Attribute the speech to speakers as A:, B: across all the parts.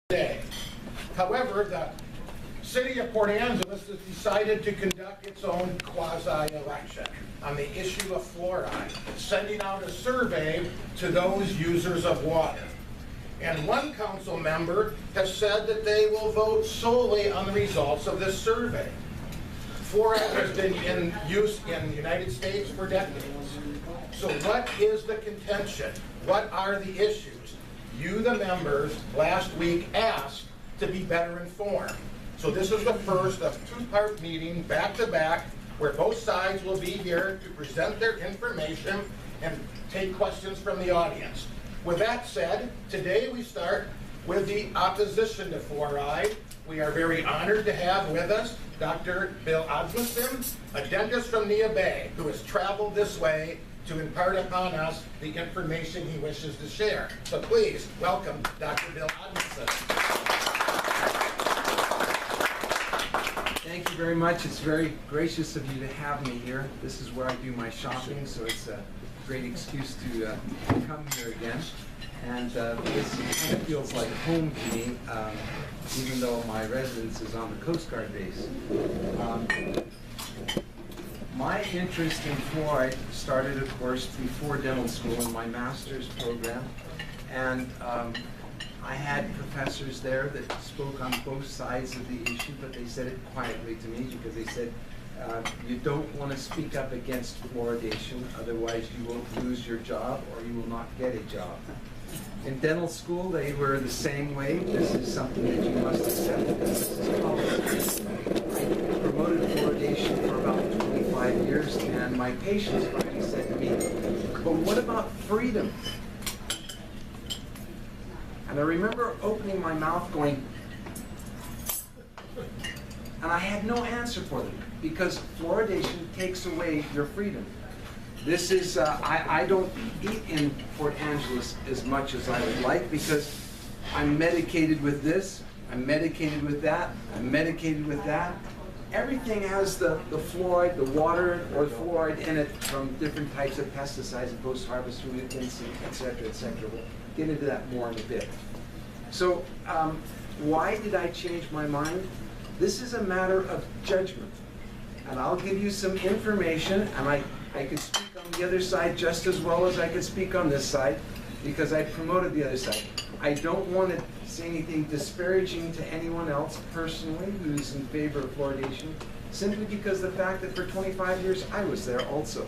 A: day. However, the city of Port Angeles has decided to conduct its own quasi-election on the issue of fluoride, sending out a survey to those users of water. And one council member has said that they will vote solely on the results of this survey. Fluoride has been in use in the United States for decades. So what is the contention? What are the issues? You, the members, last week asked to be better informed. So this is the first of two-part meeting, back-to-back, where both sides will be here to present their information and take questions from the audience. With that said, today we start with the opposition to fluoride. We are very honored to have with us Dr. Bill Osmundson, a dentist from Neah Bay, who has traveled this way to impart upon us the information he wishes to share. So please, welcome Dr. Bill Osmundson.
B: Thank you very much. It's very gracious of you to have me here. This is where I do my shopping, so it's a great excuse to come here again. And this kind of feels like home to me, even though my residence is on the Coast Guard base. My interest in fluoride started, of course, before dental school in my master's program. And I had professors there that spoke on both sides of the issue, but they said it quietly to me because they said, you don't want to speak up against fluoridation, otherwise you will lose your job or you will not get a job. In dental school, they were the same way. This is something that you must accept because this is policy. I promoted fluoridation for about 25 years, and my patients finally said to me, but what about freedom? And I remember opening my mouth going, and I had no answer for them because fluoridation takes away your freedom. This is, I don't eat in Port Angeles as much as I would like because I'm medicated with this, I'm medicated with that, I'm medicated with that. Everything has the fluoride, the water, or fluoride in it from different types of pesticides and post-harvest pollutants, etc., etc. We'll get into that more in a bit. So, why did I change my mind? This is a matter of judgment. And I'll give you some information, and I can speak on the other side just as well as I could speak on this side because I promoted the other side. I don't want to say anything disparaging to anyone else personally who's in favor of fluoridation, simply because the fact that for 25 years I was there also.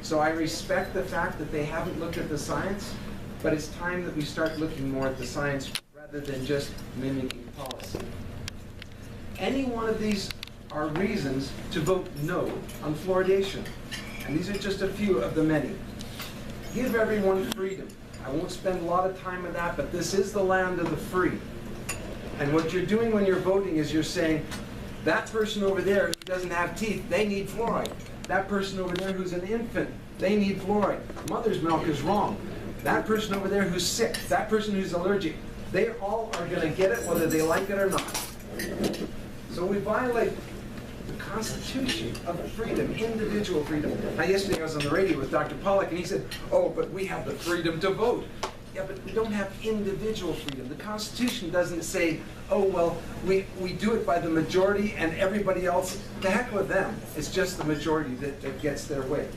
B: So I respect the fact that they haven't looked at the science, but it's time that we start looking more at the science rather than just mimicking policy. Any one of these are reasons to vote no on fluoridation. And these are just a few of the many. Give everyone freedom. I won't spend a lot of time on that, but this is the land of the free. And what you're doing when you're voting is you're saying, that person over there who doesn't have teeth, they need fluoride. That person over there who's an infant, they need fluoride. Mother's milk is wrong. That person over there who's sick, that person who's allergic, they all are going to get it whether they like it or not. So we violate the Constitution of freedom, individual freedom. Now yesterday I was on the radio with Dr. Pollack and he said, oh, but we have the freedom to vote. Yeah, but we don't have individual freedom. The Constitution doesn't say, oh, well, we do it by the majority and everybody else, the heck with them. It's just the majority that gets their way.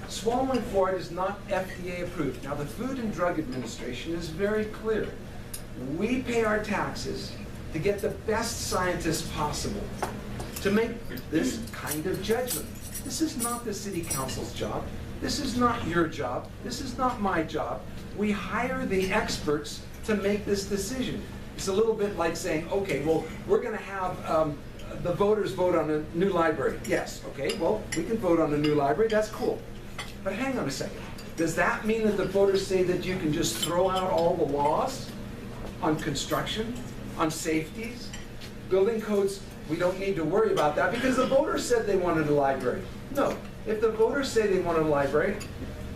B: Swallowing fluoride is not FDA approved. Now the Food and Drug Administration is very clear. We pay our taxes to get the best scientists possible to make this kind of judgment. This is not the City Council's job. This is not your job. This is not my job. We hire the experts to make this decision. It's a little bit like saying, okay, well, we're going to have the voters vote on a new library. Yes, okay, well, we can vote on a new library. That's cool. But hang on a second. Does that mean that the voters say that you can just throw out all the laws on construction, on safeties, building codes? We don't need to worry about that because the voters said they wanted a library. No, if the voters say they wanted a library,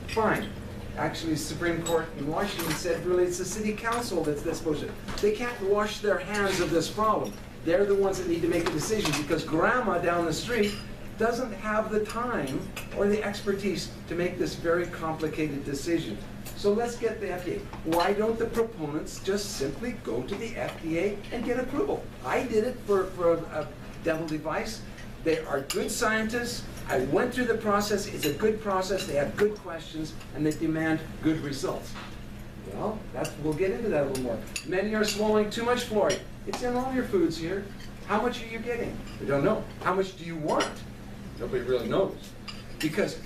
B: fine. Actually, the Supreme Court in Washington said really it's the City Council that's supposed to. They can't wash their hands of this problem. They're the ones that need to make a decision because grandma down the street doesn't have the time or the expertise to make this very complicated decision. So let's get the FDA. Why don't the proponents just simply go to the FDA and get approval? I did it for a dental device. They are good scientists. I went through the process. It's a good process. They have good questions, and they demand good results. Well, we'll get into that a little more. Many are swallowing too much fluoride. It's in all your foods here. How much are you getting? We don't know. How much do you want? Nobody really knows. Because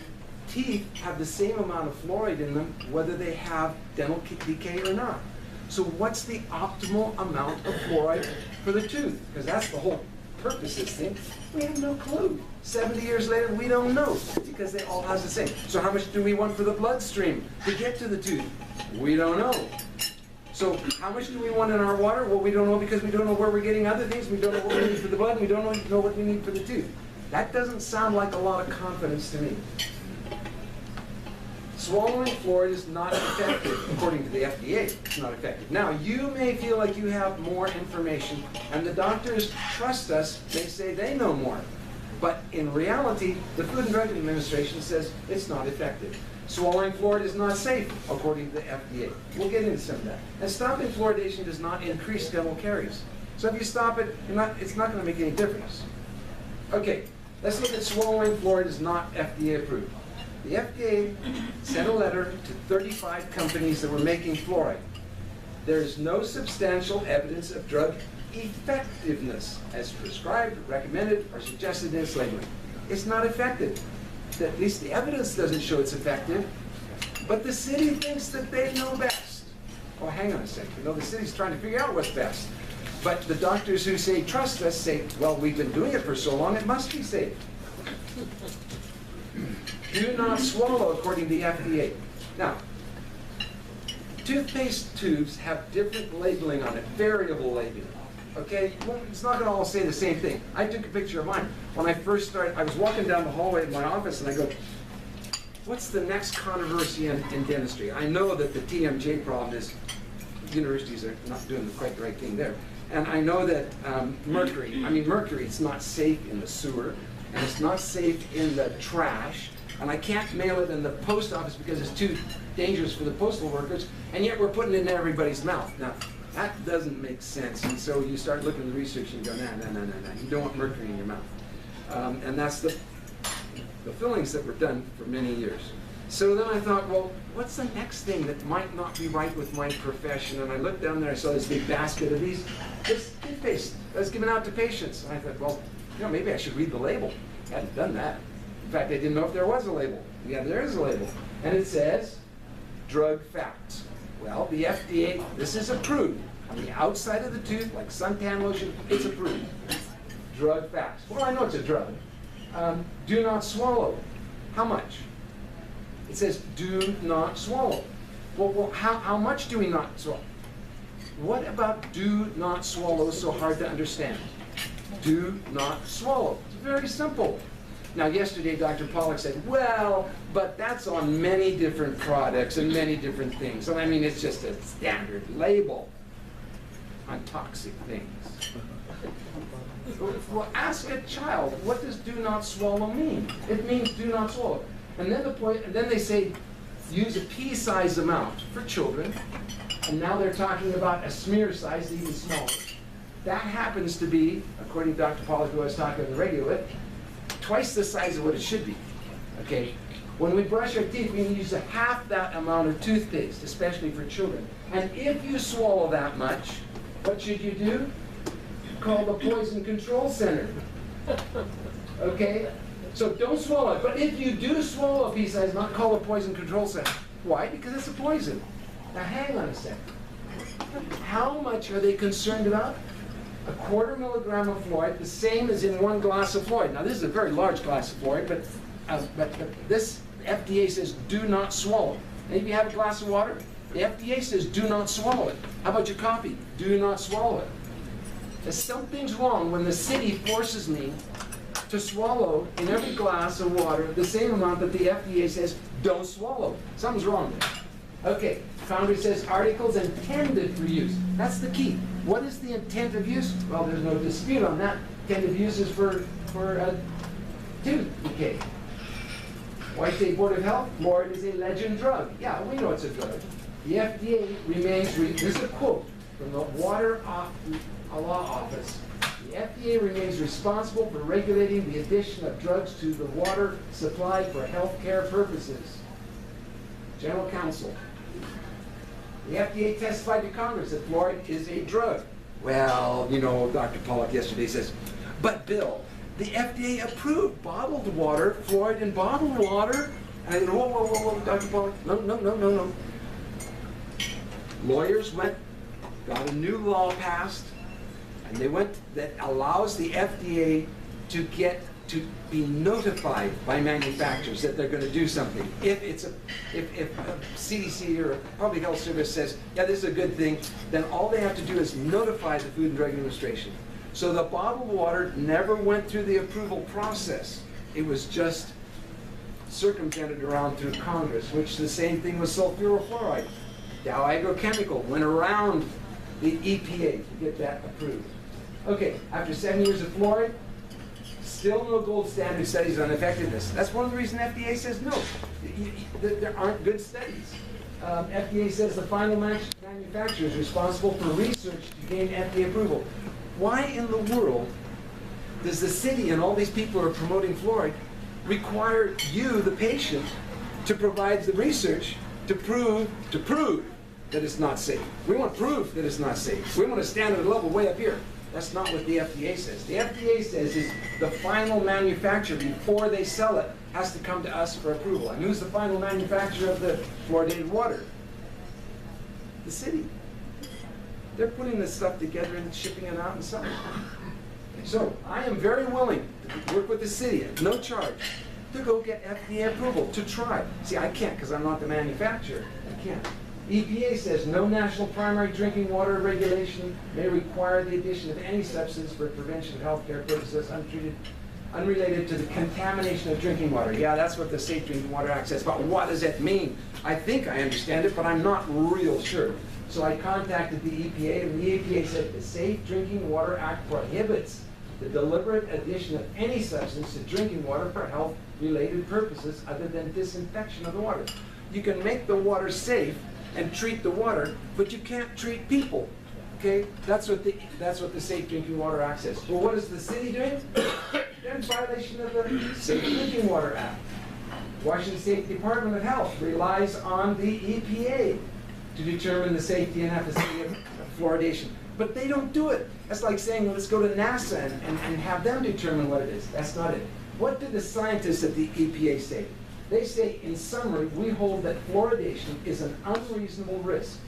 B: teeth have the same amount of fluoride in them whether they have dental decay or not. So what's the optimal amount of fluoride for the tooth? Because that's the whole purpose of this thing. We have no clue. 70 years later, we don't know because they all have the same. So how much do we want for the bloodstream to get to the tooth? We don't know. So how much do we want in our water? Well, we don't know because we don't know where we're getting other things. We don't know what we need for the blood, and we don't know what we need for the tooth. That doesn't sound like a lot of confidence to me. Swallowing fluoride is not effective, according to the FDA. It's not effective. Now, you may feel like you have more information, and the doctors trust us. They say they know more. But in reality, the Food and Drug Administration says it's not effective. Swallowing fluoride is not safe, according to the FDA. We'll get into some of that. And stopping fluoridation does not increase dental caries. So if you stop it, it's not going to make any difference. Okay, let's look at swallowing fluoride is not FDA approved. The FDA sent a letter to 35 companies that were making fluoride. There is no substantial evidence of drug effectiveness as prescribed, recommended, or suggested in its labeling. It's not effective. At least the evidence doesn't show it's effective, but the city thinks that they know best. Oh, hang on a second. You know, the city's trying to figure out what's best. But the doctors who say trust us say, well, we've been doing it for so long, it must be safe. Do not swallow, according to the FDA. Now, toothpaste tubes have different labeling on it, variable labeling. Okay, well, it's not going to all say the same thing. I took a picture of mine. When I first started, I was walking down the hallway of my office and I go, what's the next controversy in dentistry? I know that the TMJ problem is universities are not doing quite the right thing there. And I know that mercury, it's not safe in the sewer, and it's not safe in the trash, and I can't mail it in the post office because it's too dangerous for the postal workers, and yet we're putting it in everybody's mouth. Now, that doesn't make sense, and so you start looking at the research and you go, no. You don't want mercury in your mouth. And that's the fillings that were done for many years. So then I thought, well, what's the next thing that might not be right with my profession? And I looked down there, I saw this big basket of these. This toothpaste that was given out to patients. And I thought, well, maybe I should read the label. I hadn't done that. In fact, I didn't know if there was a label. Yeah, there is a label. And it says, drug facts. Well, the FDA, this is approved. On the outside of the tooth, like suntan lotion, it's approved. Drug facts. Well, I know it's a drug. Do not swallow. How much? It says, do not swallow. Well, how much do we not swallow? What about do not swallow so hard to understand? Do not swallow. It's very simple. Now, yesterday, Dr. Pollack said, well, but that's on many different products and many different things. So, it's just a standard label on toxic things. Well, ask a child, what does do not swallow mean? It means do not swallow. And then they say, use a pea-sized amount for children. And now they're talking about a smear size, even smaller. That happens to be, according to Dr. Pollack, who I was talking on the radio with, twice the size of what it should be. Okay? When we brush our teeth, we use half that amount of toothpaste, especially for children. And if you swallow that much, what should you do? Call the Poison Control Center. Okay? So don't swallow it. But if you do swallow a pea-sized amount, call the Poison Control Center. Why? Because it's a poison. Now hang on a second. How much are they concerned about? 1/4 milligram of fluoride, the same as in 1 glass of fluoride. Now this is a very large glass of fluoride, but this FDA says do not swallow. And if you have a glass of water, the FDA says do not swallow it. How about your coffee? Do not swallow it. There's something's wrong when the city forces me to swallow in every glass of water the same amount that the FDA says don't swallow. Something's wrong there. Okay, Foundry says articles intended for use. That's the key. What is the intent of use? Well, there's no dispute on that. Intent of use is for tooth decay. White State Board of Health, fluoride is a legend drug. Yeah, we know it's a drug. The FDA remains, this is a quote from the Law Office. The FDA remains responsible for regulating the addition of drugs to the water supplied for healthcare purposes. General Counsel. The FDA testified to Congress that fluoride is a drug. Well, you know, Dr. Pollack yesterday says, but Bill, the FDA approved bottled water, fluoride in bottled water. And I said, whoa, whoa, whoa, whoa, Dr. Pollack, no. Lawyers went, got a new law passed, and they went, that allows the FDA to be notified by manufacturers that they're going to do something. If CDC or a Public Health Service says, yeah, this is a good thing, then all they have to do is notify the Food and Drug Administration. So the bottled water never went through the approval process. It was just circumvented around through Congress, which the same thing with sulfurofluoride. Dow Agrochemical went around the EPA to get that approved. Okay, after 7 years of fluoride, still no gold standard studies on effectiveness. That's one of the reasons FDA says no. There aren't good studies. FDA says the final manufacturer is responsible for research to gain FDA approval. Why in the world does the city and all these people who are promoting fluoride require you, the patient, to provide the research to prove that it's not safe? We want proof that it's not safe. We want a standard level way up here. That's not what the FDA says. The FDA says is the final manufacturer, before they sell it, has to come to us for approval. And who's the final manufacturer of the fluoridated water? The city. They're putting this stuff together and shipping it out and selling it. So I am very willing to work with the city at no charge to go get FDA approval, to try. See, I can't because I'm not the manufacturer. I can't. EPA says no national primary drinking water regulation may require the addition of any substance for prevention of healthcare purposes unrelated to the contamination of drinking water. Yeah, that's what the Safe Drinking Water Act says, but what does it mean? I think I understand it, but I'm not real sure. So I contacted the EPA, and the EPA said the Safe Drinking Water Act prohibits the deliberate addition of any substance to drinking water for health-related purposes other than disinfection of the water. You can make the water safe and treat the water, but you can't treat people. Okay, that's what the Safe Drinking Water Act says. Well, what is the city doing? They're in violation of the Safe Drinking Water Act. Washington State Department of Health relies on the EPA to determine the safety and efficacy of fluoridation, but they don't do it. That's like saying, well, let's go to NASA and have them determine what it is. That's not it. What did the scientists at the EPA say? They say, in summary, we hold that fluoridation is an unreasonable risk.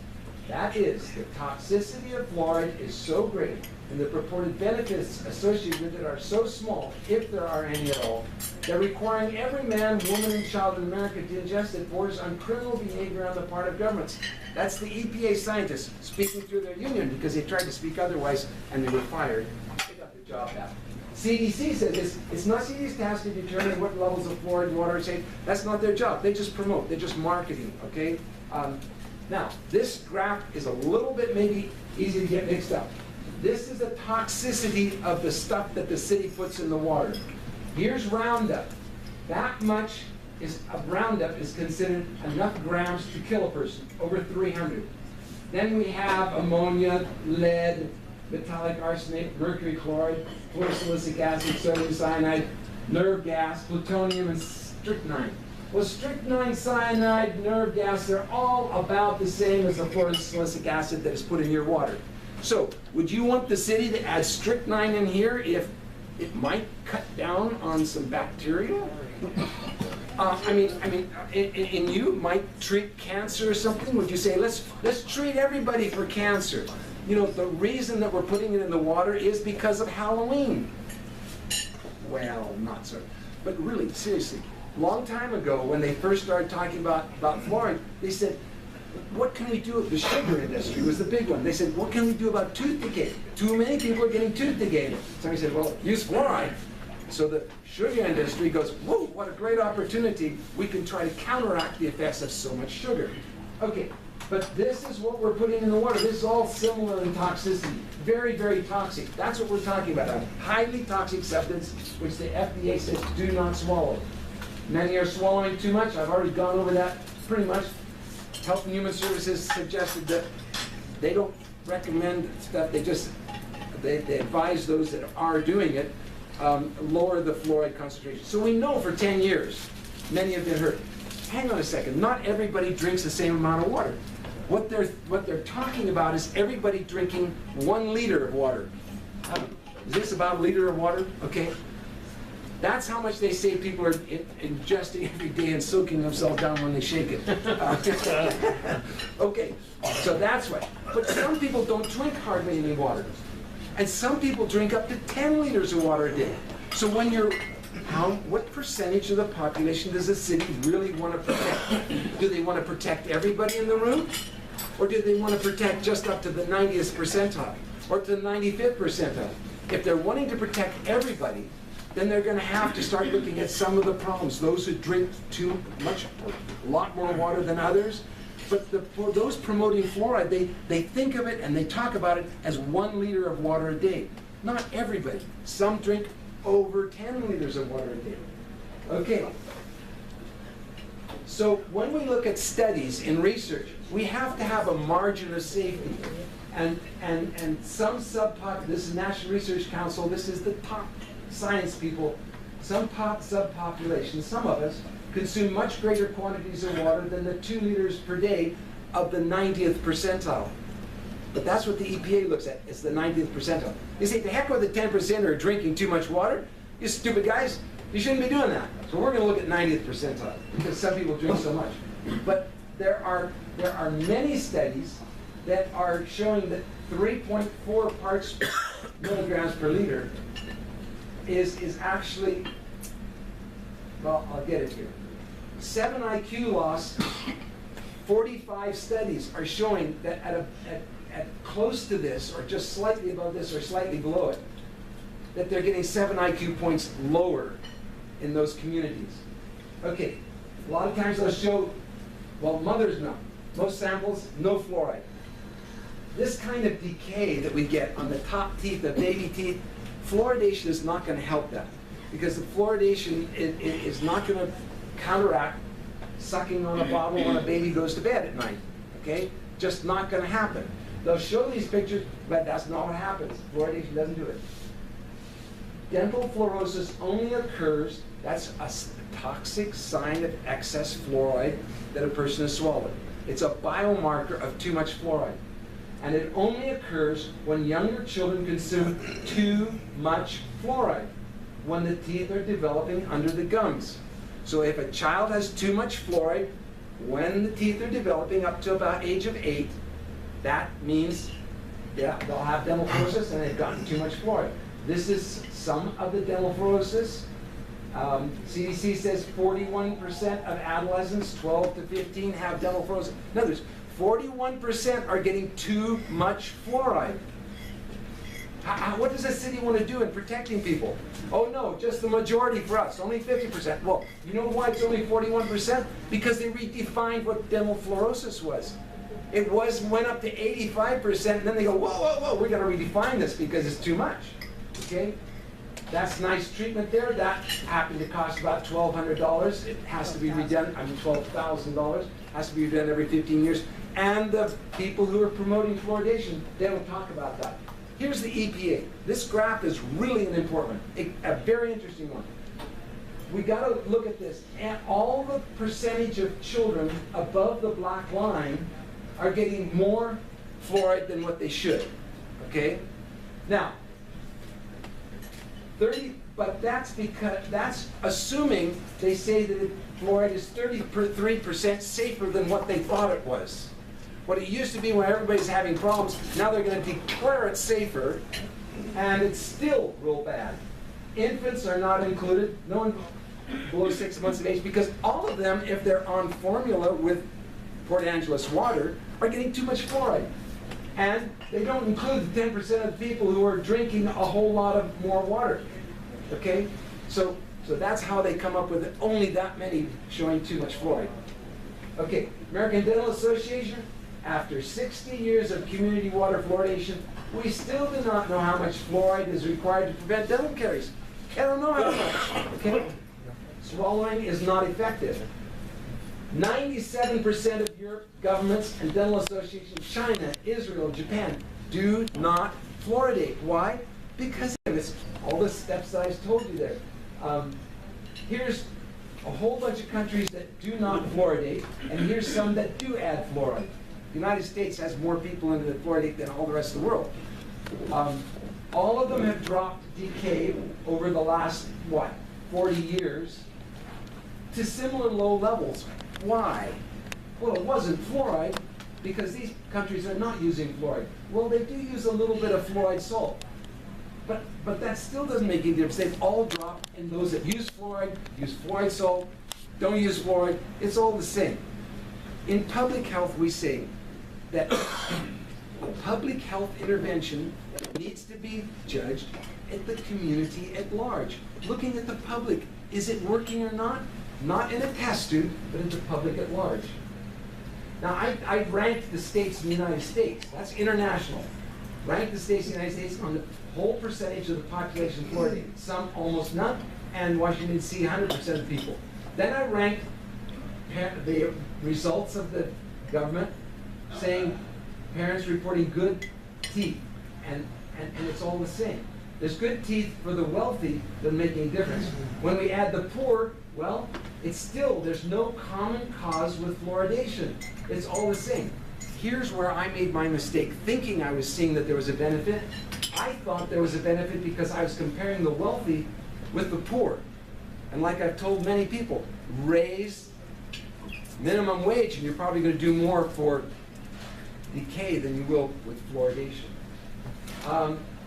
B: That is, the toxicity of fluoride is so great and the purported benefits associated with it are so small, if there are any at all, that requiring every man, woman, and child in America to ingest it borders on criminal behavior on the part of governments. That's the EPA scientists speaking through their union because they tried to speak otherwise and they were fired. They got their job back. CDC says it's not CDC's task to determine what levels of fluoride in water are safe. That's not their job. They just promote. They're just marketing, okay? Now, this graph is a little bit maybe easy to get mixed up. This is the toxicity of the stuff that the city puts in the water. Here's Roundup. That much of Roundup is considered enough grams to kill a person, over 300. Then we have ammonia, lead, metallic arsenate, mercury chloride, fluorosilicic acid, sodium cyanide, nerve gas, plutonium, and strychnine. Well, strychnine, cyanide, nerve gas, they're all about the same as the fluorosilicic acid that is put in your water. So, would you want the city to add strychnine in here if it might cut down on some bacteria? And you might treat cancer or something. Would you say, let's treat everybody for cancer? You know, the reason that we're putting it in the water is because of Halloween. Well, not so. But really, seriously, long time ago, when they first started talking about fluoride, they said, what can we do? The sugar industry was the big one. They said, what can we do about tooth decay? Too many people are getting tooth decay. Somebody said, well, use fluoride. So the sugar industry goes, whoa, what a great opportunity. We can try to counteract the effects of so much sugar. Okay, but this is what we're putting in the water. This is all similar in toxicity. Very, very toxic. That's what we're talking about. A highly toxic substance, which the FDA says do not swallow. Many are swallowing too much. I've already gone over that pretty much. Health and Human Services suggested that they don't recommend stuff, they advise those that are doing it, lower the fluoride concentration. So we know for 10 years, many have been hurt. Hang on a second, not everybody drinks the same amount of water. What they're talking about is everybody drinking 1 liter of water. Is this about a liter of water? Okay. That's how much they say people are ingesting every day and soaking themselves down when they shake it. Okay, so that's why. But some people don't drink hardly any water. And some people drink up to 10 liters of water a day. So when what percentage of the population does the city really want to protect? Do they want to protect everybody in the room? Or do they want to protect just up to the 90th percentile? Or to the 95th percentile? If they're wanting to protect everybody, then they're going to have to start looking at some of the problems. Those who drink too much, a lot more water than others. But for those promoting fluoride, they think of it and they talk about it as 1 liter of water a day. Not everybody. Some drink over 10 liters of water a day. Okay. So when we look at studies in research, we have to have a margin of safety. And some this is National Research Council, this is the top science people, some subpopulation, some of us, consume much greater quantities of water than the 2 liters per day of the 90th percentile. But that's what the EPA looks at, it's the 90th percentile. They say, the heck with the 10% are drinking too much water. You stupid guys, you shouldn't be doing that. So we're going to look at 90th percentile, because some people drink so much. But there are many studies that are showing that 3.4 parts milligrams per liter is actually, well, I'll get it here. 7 IQ loss, 45 studies are showing that at close to this, or just slightly above this, or slightly below it, that they're getting 7 IQ points lower in those communities. Okay, a lot of times they'll show, well, mother's milk, most samples, no fluoride. This kind of decay that we get on the top teeth, the baby teeth, fluoridation is not going to help that, because the fluoridation is not going to counteract sucking on a bottle when a baby goes to bed at night. Okay? Just not going to happen. They'll show these pictures, but that's not what happens. Fluoridation doesn't do it. Dental fluorosis only occurs, that's a toxic sign of excess fluoride that a person has swallowed. It's a biomarker of too much fluoride. And it only occurs when younger children consume too much fluoride, when the teeth are developing under the gums. So if a child has too much fluoride, when the teeth are developing up to about age of 8, that means they'll have dental fluorosis and they've gotten too much fluoride. This is some of the dental fluorosis. CDC says 41% of adolescents, 12 to 15, have dental fluorosis. In other words, 41% are getting too much fluoride. What does the city want to do in protecting people? Oh no, just the majority for us, only 50%. Well, you know why it's only 41%? Because they redefined what dental fluorosis was. It went up to 85%, and then they go, whoa, whoa, whoa, we got to redefine this because it's too much. Okay? That's nice treatment there. That happened to cost about $1,200. It has to be redone, $12,000. Has to be redone every 15 years. And the people who are promoting fluoridation, they don't talk about that. Here's the EPA. This graph is really an important one, a very interesting one. We got to look at this. And all the percentage of children above the black line are getting more fluoride than what they should. Okay? Now, but that's assuming they say that fluoride is 33% safer than what they thought it was. What it used to be when everybody's having problems, now they're going to declare it safer, and it's still real bad. Infants are not included, no one below 6 months of age, because all of them, if they're on formula with Port Angeles water, are getting too much fluoride. And they don't include the 10% of the people who are drinking a whole lot of more water. Okay? So that's how they come up with it. Only that many showing too much fluoride. Okay, American Dental Association, after 60 years of community water fluoridation, we still do not know how much fluoride is required to prevent dental caries. I don't know how much. Okay? swallowing is not effective. 97% of Europe governments and dental associations, China, Israel, Japan, do not fluoridate. Why? Because it's all the steps that I told you there. Here's a whole bunch of countries that do not fluoridate, and here's some that do add fluoride. The United States has more people in the fluoridate than all the rest of the world. All of them have dropped decay over the last, 40 years to similar low levels. Why? Well, it wasn't fluoride, because these countries are not using fluoride. Well, they do use a little bit of fluoride salt. But that still doesn't make any difference. They've all dropped, and those that use fluoride salt, don't use fluoride, it's all the same. In public health, we say that a public health intervention needs to be judged at the community at large. Looking at the public, is it working or not? Not in a test tube, but in the public at large. Now, I ranked the states in the United States. That's international. Ranked the states in the United States on the whole percentage of the population fluoridated. Some almost none, and Washington D.C. 100% of people. Then I ranked the results of the government saying parents reporting good teeth, and it's all the same. There's good teeth for the wealthy, doesn't make any difference. When we add the poor, well, it's still, there's no common cause with fluoridation. It's all the same. Here's where I made my mistake, thinking I was seeing that there was a benefit. I thought there was a benefit because I was comparing the wealthy with the poor. And like I've told many people, raise minimum wage and you're probably going to do more for decay than you will with fluoridation.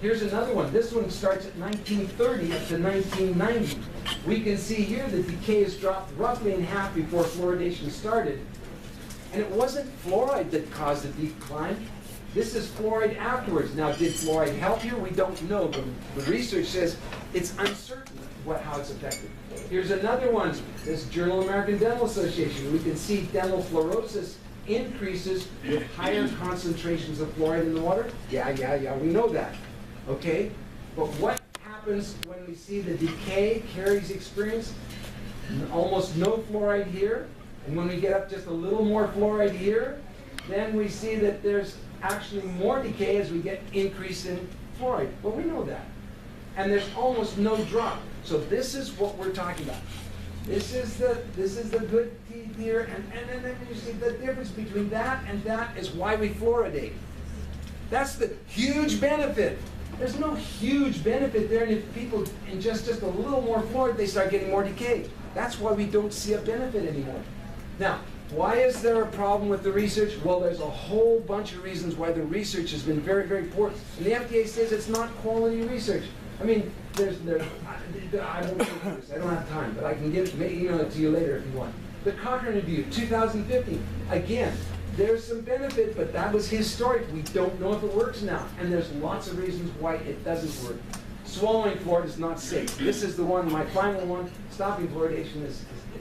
B: Here's another one. This one starts at 1930 up to 1990. We can see here the decay has dropped roughly in half before fluoridation started. And it wasn't fluoride that caused the decline. This is fluoride afterwards. Now, did fluoride help here? We don't know, but the research says it's uncertain how it's affected. Here's another one. This Journal of American Dental Association. We can see dental fluorosis increases with higher concentrations of fluoride in the water. Yeah, we know that. Okay? But what happens when we see the decay, Carrie's experience? Almost no fluoride here. And when we get up just a little more fluoride here, then we see that there's actually more decay as we get increase in fluoride. Well, we know that. And there's almost no drop. So this is what we're talking about. This is the good teeth here, and then you see the difference between that and that is why we fluoridate. That's the huge benefit. There's no huge benefit there, and if people ingest just a little more fluoride, they start getting more decay. That's why we don't see a benefit anymore. Now, why is there a problem with the research? Well, there's a whole bunch of reasons why the research has been very, very poor. And the FDA says it's not quality research. I mean, I won't go through this. I don't have time, but I can email it to you later if you want. The Cochrane Review, 2015. Again, there's some benefit, but that was historic. We don't know if it works now. And there's lots of reasons why it doesn't work. Swallowing fluoride is not safe. This is the one, my final one. Stopping fluoridation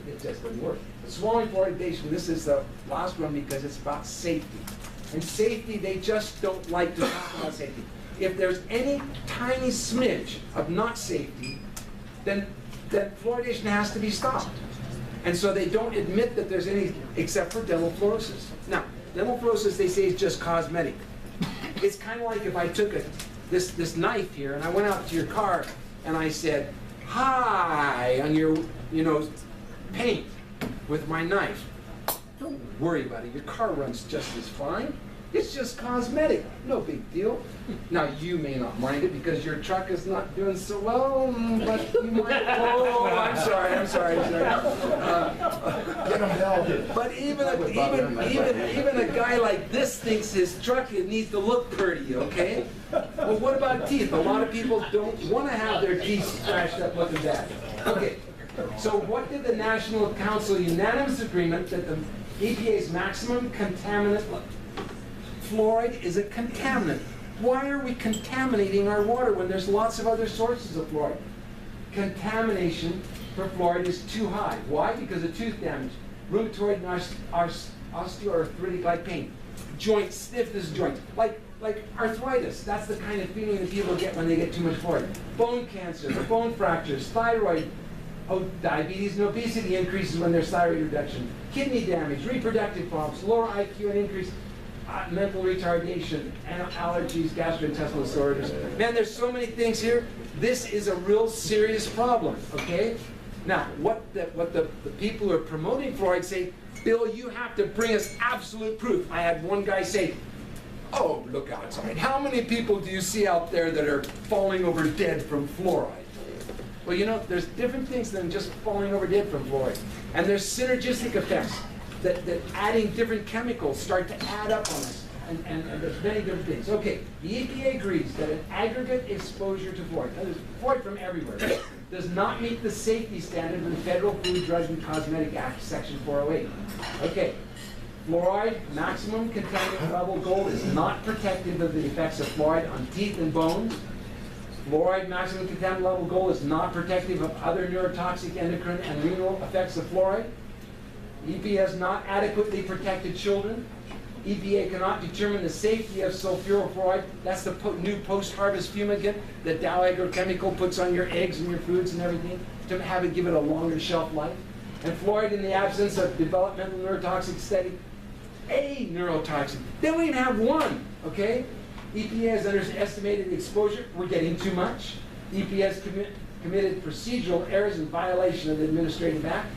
B: it just doesn't work. But swallowing fluoridation, this is the last one because it's about safety. And safety, they just don't like to talk about safety. If there's any tiny smidge of not safety, then fluoridation has to be stopped. And so they don't admit that there's any, except for dental fluorosis. Now, dental fluorosis, they say, is just cosmetic. It's kind of like if I took this knife here and I went out to your car and I said, hi, on your, paint with my knife. Don't worry about it. Your car runs just as fine. It's just cosmetic. No big deal. Now, you may not mind it because your truck is not doing so well, but you might. Oh, I'm sorry. But even a guy like this thinks his truck needs to look pretty, okay? Well, what about teeth? A lot of people don't want to have their teeth scratched up looking bad. Okay. So what did the National Council unanimous agreement that the EPA's maximum contaminant, fluoride is a contaminant. Why are we contaminating our water when there's lots of other sources of fluoride? Contamination for fluoride is too high. Why? Because of tooth damage. Rheumatoid and osteoarthritic like pain. Joint stiffness joints. Like arthritis. That's the kind of feeling that people get when they get too much fluoride. Bone cancer, bone fractures, thyroid Oh, diabetes and obesity increases when there's thyroid reduction. Kidney damage, reproductive problems, lower IQ and increased mental retardation, and allergies, gastrointestinal disorders. Man, there's so many things here. This is a real serious problem, okay? Now, what the people who are promoting fluoride say, Bill, you have to bring us absolute proof. I had one guy say, oh, look outside. How many people do you see out there that are falling over dead from fluoride? Well, you know, there's different things than just falling over dead from fluoride. And there's synergistic effects that adding different chemicals start to add up on us. And there's many different things. Okay, the EPA agrees that an aggregate exposure to fluoride, now there's fluoride from everywhere, does not meet the safety standard of the Federal Food, Drug, and Cosmetic Act, Section 408. Okay, fluoride maximum contaminant level goal is not protective of the effects of fluoride on teeth and bones. Fluoride maximum contaminant level goal is not protective of other neurotoxic, endocrine, and renal effects of fluoride. EPA has not adequately protected children. EPA cannot determine the safety of sulfurofluoride. That's the new post-harvest fumigant that Dow Agrochemical puts on your eggs and your foods and everything to have it give it a longer shelf life. And fluoride in the absence of developmental neurotoxic study, a neurotoxin. They don't even have one, okay? EPA has underestimated the exposure. We're getting too much. EPA has committed procedural errors in violation of the Administrative Act.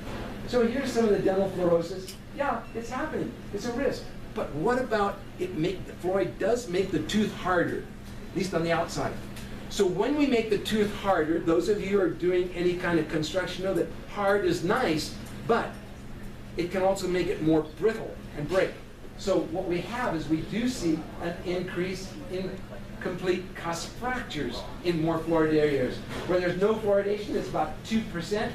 B: So here's some of the dental fluorosis. Yeah, it's happening. It's a risk. But what about fluoride does make the tooth harder, at least on the outside. So when we make the tooth harder, those of you who are doing any kind of construction know that hard is nice, but it can also make it more brittle and break. So what we have is we do see an increase in complete cusp fractures in more fluoridated areas. Where there's no fluoridation, it's about 2%,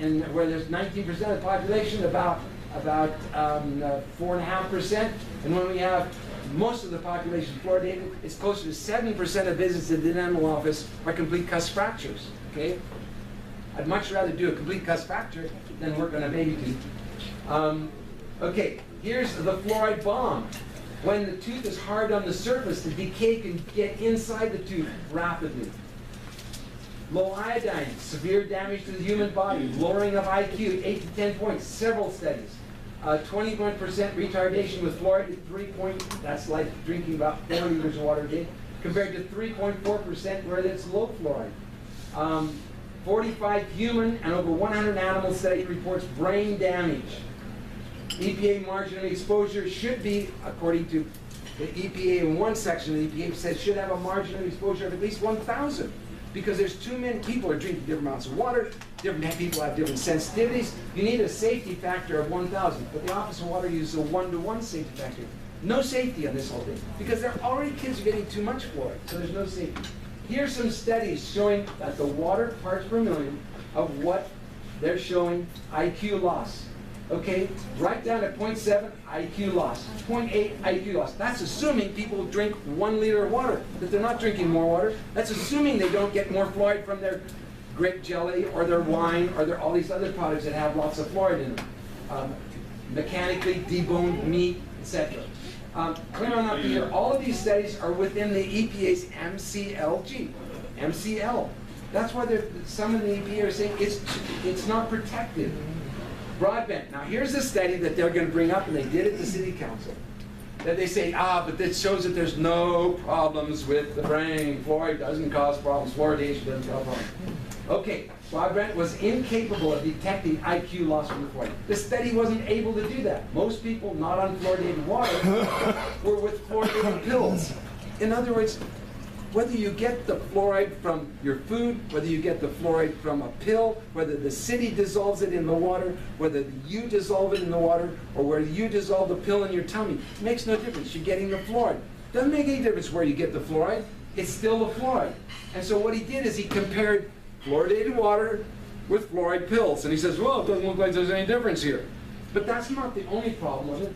B: and where there's 19% of the population, about 4.5%. And when we have most of the population fluoridated, it's closer to 7% of visits in the dental office are complete cusp fractures. Okay, I'd much rather do a complete cusp fracture than work on a baby tooth. Okay, here's the fluoride bomb. When the tooth is hard on the surface, the decay can get inside the tooth rapidly. Low iodine, severe damage to the human body, lowering of IQ, 8 to 10 points, several studies. 21% retardation with fluoride at 3 point, that's like drinking about 4 liters of water a day, compared to 3.4% where it's low fluoride. 45 human and over 100 animal study reports brain damage. EPA margin of exposure should be, according to the EPA in one section of the EPA, says should have a margin of exposure of at least 1,000. Because there's too many people are drinking different amounts of water, different people have different sensitivities. You need a safety factor of 1,000, but the Office of Water uses a 1-to-1 safety factor. No safety on this whole thing, because there are already kids are getting too much fluoride, so there's no safety. Here's some studies showing that the water parts per million of what they're showing IQ loss. Okay, right down at 0.7 IQ loss, 0.8 IQ loss. That's assuming people drink 1 liter of water, that they're not drinking more water. That's assuming they don't get more fluoride from their grape jelly or their wine or all these other products that have lots of fluoride in them. Mechanically deboned meat, etc. Clear on up here, all of these studies are within the EPA's MCL. That's why some of the EPA are saying it's not protective. Broadband. Now here's a study that they're going to bring up, and they did at the City Council. That they say, but this shows that there's no problems with the brain. Fluoride doesn't cause problems. Fluoridation doesn't cause problems. Okay, broadband was incapable of detecting IQ loss from the fluoride. The study wasn't able to do that. Most people not on fluoridated water were with fluoridated pills. In other words, whether you get the fluoride from your food, whether you get the fluoride from a pill, whether the city dissolves it in the water, whether you dissolve it in the water, or whether you dissolve the pill in your tummy, it makes no difference. You're getting the fluoride. Doesn't make any difference where you get the fluoride. It's still the fluoride. And so what he did is he compared fluoridated water with fluoride pills. And he says, well, it doesn't look like there's any difference here. But that's not the only problem with it.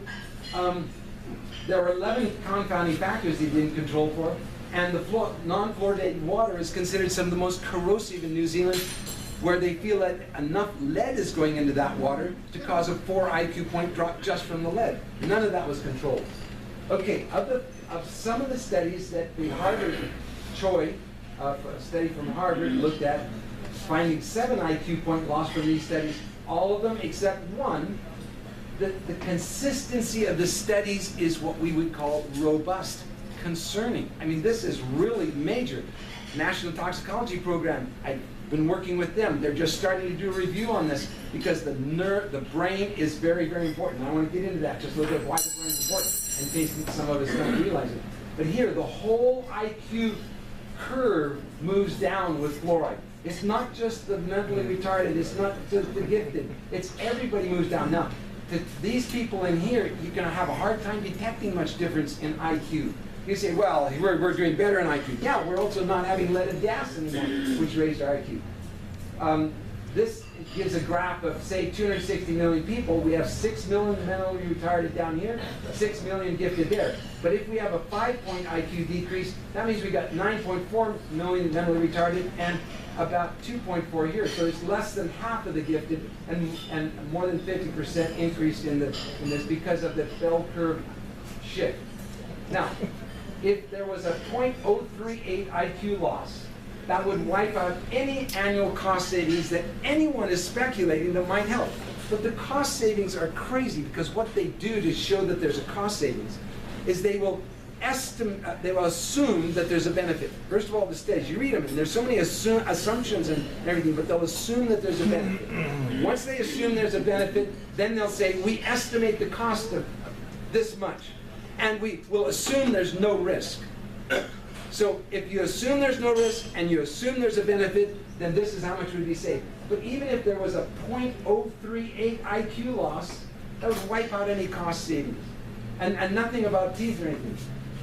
B: There are 11 confounding factors he didn't control for. And the non-fluoridated water is considered some of the most corrosive in New Zealand, where they feel that enough lead is going into that water to cause a 4 IQ point drop just from the lead. None of that was controlled. Okay, of some of the studies that the Harvard Choi, a study from Harvard, looked at, finding 7 IQ point loss from these studies, all of them except one. The consistency of the studies is what we would call robust, concerning. I mean, this is really major. National Toxicology Program, I've been working with them. They're just starting to do a review on this because the brain is very, very important. I want to get into that, just a little bit why the brain is important, in case some of us don't realize it. But here, the whole IQ curve moves down with fluoride. It's not just the mentally retarded, it's not just the gifted, it's everybody moves down. Now, to these people in here, you're going to have a hard time detecting much difference in IQ. You say, well, we're doing better in IQ. Yeah, we're also not having leaded gas anymore, which raised our IQ. This gives a graph of, say, 260 million people. We have 6 million mentally retarded down here, 6 million gifted there. But if we have a 5-point IQ decrease, that means we got 9.4 million mentally retarded and about 2.4 here. So it's less than half of the gifted and more than 50% increase in this because of the bell curve shift. Now, if there was a 0.038 IQ loss, that would wipe out any annual cost savings that anyone is speculating that might help. But the cost savings are crazy because what they do to show that there's a cost savings is they will assume that there's a benefit. First of all, the studies, you read them, and there's so many assumptions and everything, but they'll assume that there's a benefit. Once they assume there's a benefit, then they'll say, we estimate the cost of this much, and we will assume there's no risk. So if you assume there's no risk and you assume there's a benefit, then this is how much would be saved. But even if there was a 0.038 IQ loss, that would wipe out any cost savings. And nothing about teeth or anything.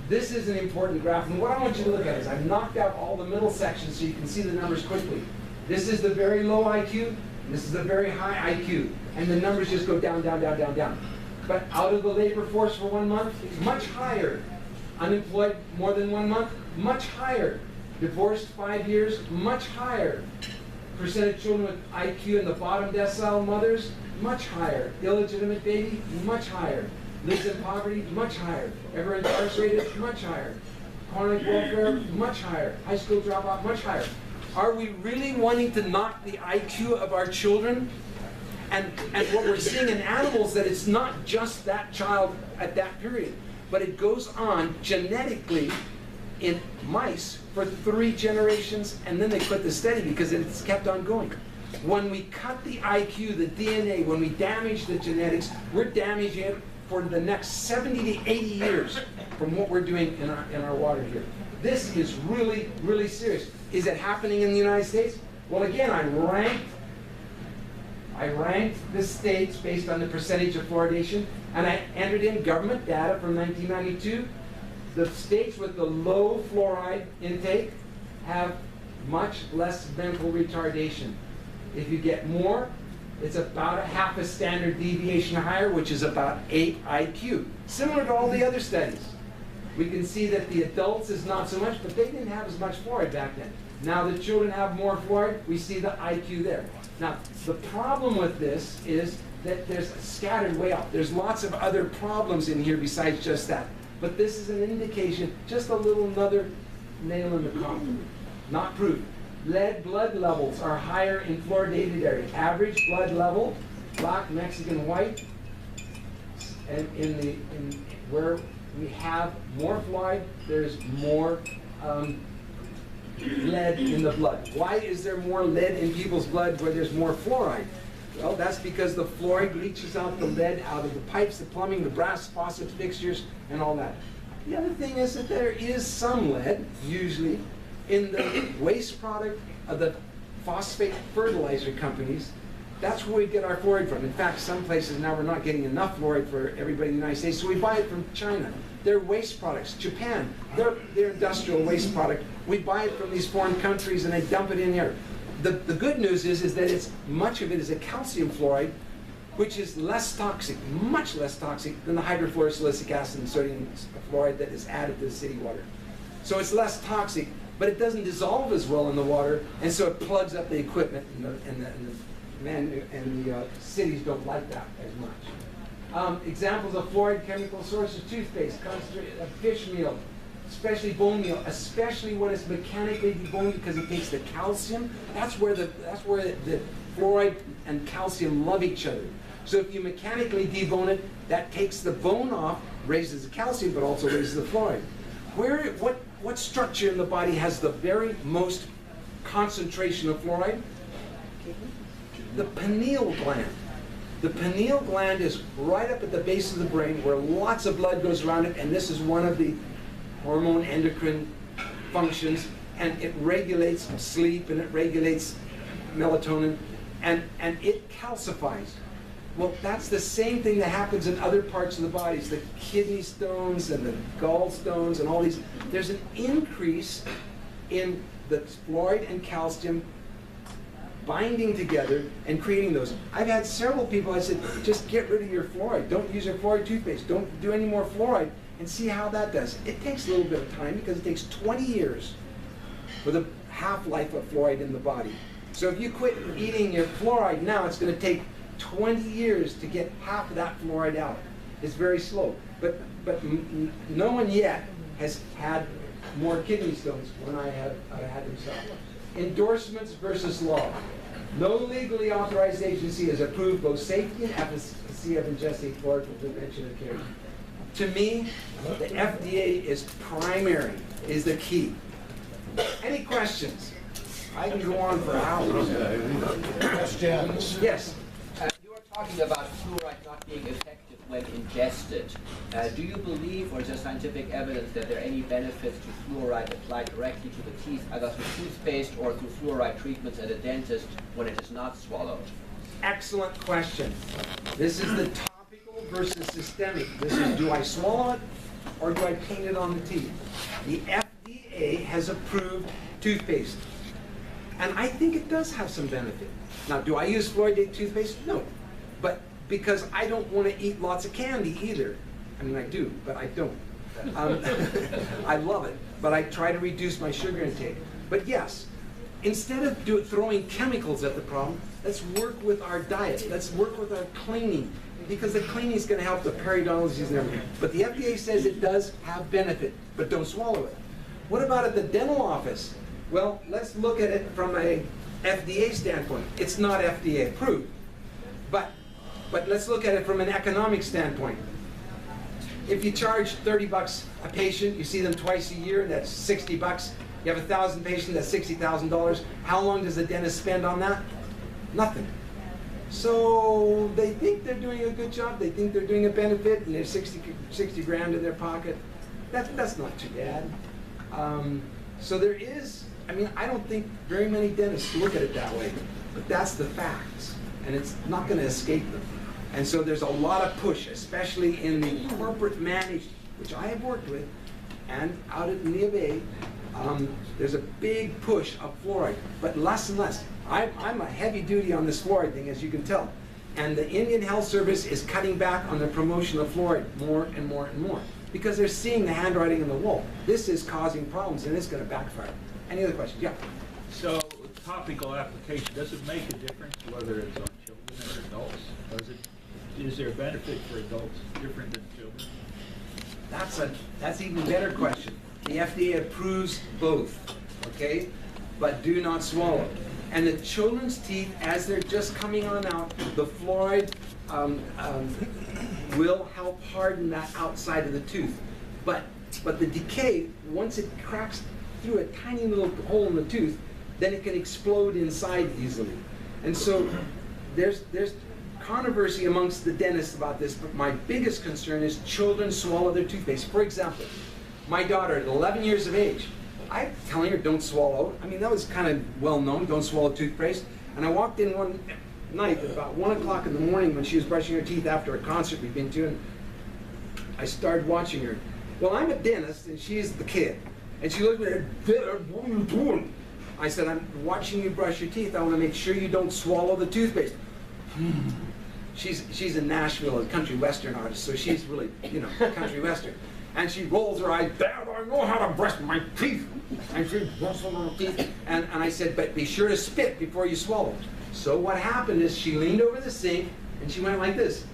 B: This is an important graph, and what I want you to look at is I've knocked out all the middle sections so you can see the numbers quickly. This is the very low IQ, and this is the very high IQ, and the numbers just go down, down, down, down, down. But out of the labor force for 1 month, much higher. Unemployed more than 1 month, much higher. Divorced 5 years, much higher. Percent of children with IQ in the bottom decile mothers, much higher. Illegitimate baby, much higher. Lives in poverty, much higher. Ever incarcerated, much higher. Chronic welfare, much higher. High school dropout, much higher. Are we really wanting to knock the IQ of our children? And what we're seeing in animals, that it's not just that child at that period, but it goes on genetically in mice for 3 generations, and then they quit the study because it's kept on going. When we cut the IQ, the DNA, when we damage the genetics, we're damaging it for the next 70 to 80 years from what we're doing in our water here. This is really, really serious. Is it happening in the United States? Well, again, I ranked the states based on the percentage of fluoridation, and I entered in government data from 1992. The states with the low fluoride intake have much less mental retardation. If you get more, it's about a half a standard deviation higher, which is about 8 IQ. Similar to all the other studies. We can see that the adults is not so much, but they didn't have as much fluoride back then. Now the children have more fluoride, we see the IQ there. Now, the problem with this is that there's scattered way out. There's lots of other problems in here besides just that. But this is an indication, just a little another nail in the coffin. Not proof. Lead blood levels are higher in fluoridated area. Average blood level, black, Mexican, white, and where we have more fluoride, there's more lead in the blood. Why is there more lead in people's blood where there's more fluoride? Well, that's because the fluoride leaches out the lead out of the pipes, the plumbing, the brass faucet fixtures, and all that. The other thing is that there is some lead, usually, in the waste product of the phosphate fertilizer companies. That's where we get our fluoride from. In fact, some places now we're not getting enough fluoride for everybody in the United States, so we buy it from China. They're waste products. Japan, they're industrial waste product. We buy it from these foreign countries and they dump it in here. The good news is that much of it is a calcium fluoride, which is less toxic, much less toxic than the hydrofluorosilicic acid and sodium fluoride that is added to the city water. So it's less toxic, but it doesn't dissolve as well in the water, and so it plugs up the equipment, and the cities don't like that as much. Examples of fluoride chemical sources: toothpaste, concentrated fish meal, especially bone meal, especially when it's mechanically deboned because it takes the calcium. That's where the fluoride and calcium love each other. So if you mechanically debone it, that takes the bone off, raises the calcium, but also raises the fluoride. What structure in the body has the very most concentration of fluoride? The pineal gland. The pineal gland is right up at the base of the brain where lots of blood goes around it, and this is one of the hormone endocrine functions, and it regulates sleep and it regulates melatonin, and it calcifies. Well, that's the same thing that happens in other parts of the body, the kidney stones and the gallstones and all these. There's an increase in the fluoride and calcium binding together and creating those. I've had several people, I said, just get rid of your fluoride. Don't use your fluoride toothpaste. Don't do any more fluoride, and see how that does. It takes a little bit of time because it takes 20 years for the half-life of fluoride in the body. So if you quit eating your fluoride now, it's going to take 20 years to get half of that fluoride out. It's very slow. But no one yet has had more kidney stones when I had them stop. Endorsements versus law. No legally authorized agency has approved both safety and efficacy of ingesting fluoride for prevention of cancer. To me, the FDA is primary, is the key. Any questions? I can go on for hours.
A: Questions?
B: Yes.
C: You are talking about fluoride not being effective when ingested. Do you believe, or is there scientific evidence that there are any benefits to fluoride applied directly to the teeth, either through toothpaste or through fluoride treatments at a dentist when it is not swallowed?
B: Excellent question. This is the topical versus systemic. This is, do I swallow it or do I paint it on the teeth? The FDA has approved toothpaste, and I think it does have some benefit. Now, do I use fluoride toothpaste? No. But because I don't want to eat lots of candy either. I mean, I do, but I don't. I love it, but I try to reduce my sugar intake. But yes, instead of throwing chemicals at the problem, let's work with our diet. Let's work with our cleaning, because the cleaning is going to help the periodontal and everything. But the FDA says it does have benefit, but don't swallow it. What about at the dental office? Well, let's look at it from a FDA standpoint. It's not FDA approved, but let's look at it from an economic standpoint. If you charge $30 a patient, you see them twice a year, that's $60. You have 1,000 patients, that's $60,000. How long does the dentist spend on that? Nothing. So they think they're doing a good job, they think they're doing a benefit, and there's 60 grand in their pocket. That's not too bad. So there is, I mean, I don't think very many dentists look at it that way, but that's the facts, and it's not going to escape them. And so there's a lot of push, especially in the corporate managed, which I have worked with, and out at Nia Bay, there's a big push of fluoride, but less and less. I'm a heavy duty on this fluoride thing, as you can tell. And the Indian Health Service is cutting back on the promotion of fluoride more and more and more, because they're seeing the handwriting on the wall. This is causing problems, and it's going to backfire. Any other questions? Yeah.
D: So, topical application, does it make a difference whether it's on children or adults? Is there a benefit for adults different than children?
B: That's an even better question. The FDA approves both, okay? But do not swallow. And the children's teeth, as they're just coming on out, the fluoride will help harden that outside of the tooth. But the decay, once it cracks through a tiny little hole in the tooth, then it can explode inside easily. And so there's controversy amongst the dentists about this, but my biggest concern is children swallow their toothpaste. For example, my daughter at 11 years of age, I'm telling her don't swallow. I mean, that was kind of well known, don't swallow toothpaste. And I walked in one night at about 1 o'clock in the morning when she was brushing her teeth after a concert we'd been to, and I started watching her. Well, I'm a dentist and she's the kid. And she looked at me, "Dad, what are you doing?" I said, "I'm watching you brush your teeth. I want to make sure you don't swallow the toothpaste." She's in Nashville, a country western artist, so she's really, country western. And she rolls her eyes, "Dad, I know how to brush my teeth." And she brushes her teeth. And I said, "But be sure to spit before you swallow." So what happened is she leaned over the sink and she went like this.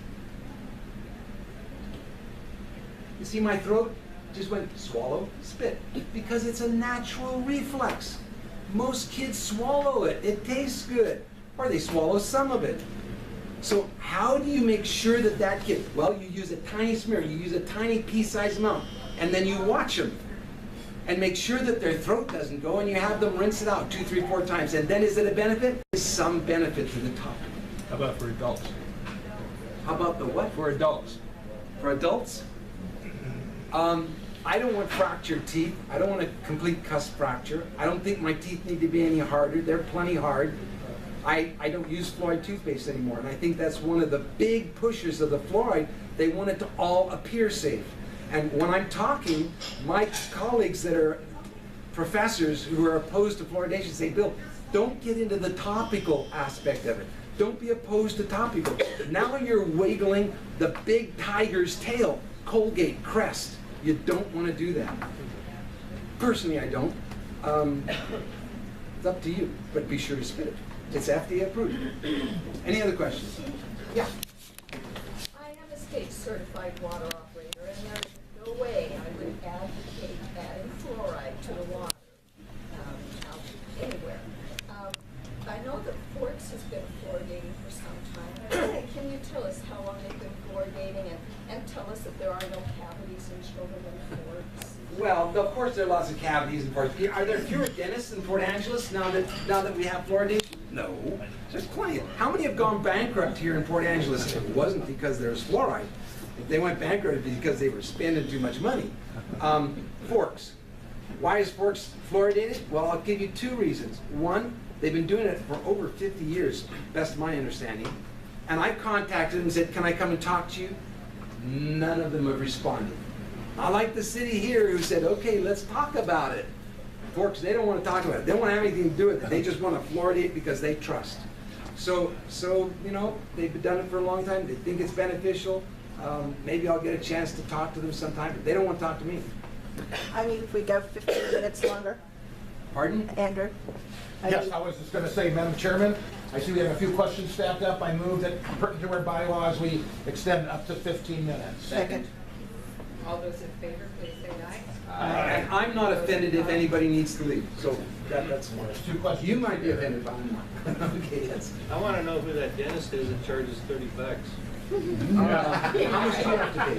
B: You see my throat? just went swallow, spit, because it's a natural reflex. Most kids swallow it. It tastes good. Or they swallow some of it. So how do you make sure that that kid, well, you use a tiny smear, you use a tiny pea-sized amount, and then you watch them and make sure that their throat doesn't go, and you have them rinse it out 2, 3, 4 times. And then is it a benefit? There's some benefit to the topic.
D: How about for adults?
B: How about the what?
D: For adults?
B: For adults? I don't want fractured teeth. I don't want a complete cusp fracture. I don't think my teeth need to be any harder. They're plenty hard. I don't use fluoride toothpaste anymore, and I think that's one of the big pushers of the fluoride. They want it to all appear safe. And when I'm talking, my colleagues that are professors who are opposed to fluoridation say, Bill, don't get into the topical aspect of it. Don't be opposed to topical. Now you're wiggling the big tiger's tail, Colgate, Crest. You don't want to do that. Personally, I don't. It's up to you, but be sure to spit it. It's FDA approved. Any other questions? Yeah.
E: I am a state certified water operator, and there is no way I would advocate adding fluoride to the water out anywhere. I know that Forks has been fluoridating for some time. Can you tell us how long they've been fluoridating, and tell us if there are no cavities in children in Forks?
B: Well, of course there are lots of cavities in Port. Are there fewer dentists in Port Angeles now that we have fluoridation? No, there's plenty. How many have gone bankrupt here in Port Angeles? It wasn't because there was fluoride. If they went bankrupt, it's because they were spending too much money. Forks. Why is Forks fluoridated? Well, I'll give you 2 reasons. One, they've been doing it for over 50 years, best of my understanding. And I contacted them and said, can I come and talk to you? None of them have responded. I like the city here who said, okay, let's talk about it. Forks, they don't want to talk about it. They don't want to have anything to do with it. They just want to fluoridate because they trust. So you know, they've done it for a long time. They think it's beneficial. Maybe I'll get a chance to talk to them sometime, but they don't want to talk to me.
F: I mean, if we go 15 minutes longer,
B: Pardon?
F: Andrew?
A: Yes, I was just going to say, Madam Chairman, I see we have a few questions stacked up. I move that pertinent to our bylaws, we extend up to 15 minutes.
F: Second.
G: All those in favor, please say aye.
B: And I'm not offended if anybody needs to leave, so that's fine.
A: 2 questions.
B: You might be offended, but I'm not. Okay, that's.
H: I want to know who that dentist is that charges $30.
B: How much do you have to pay?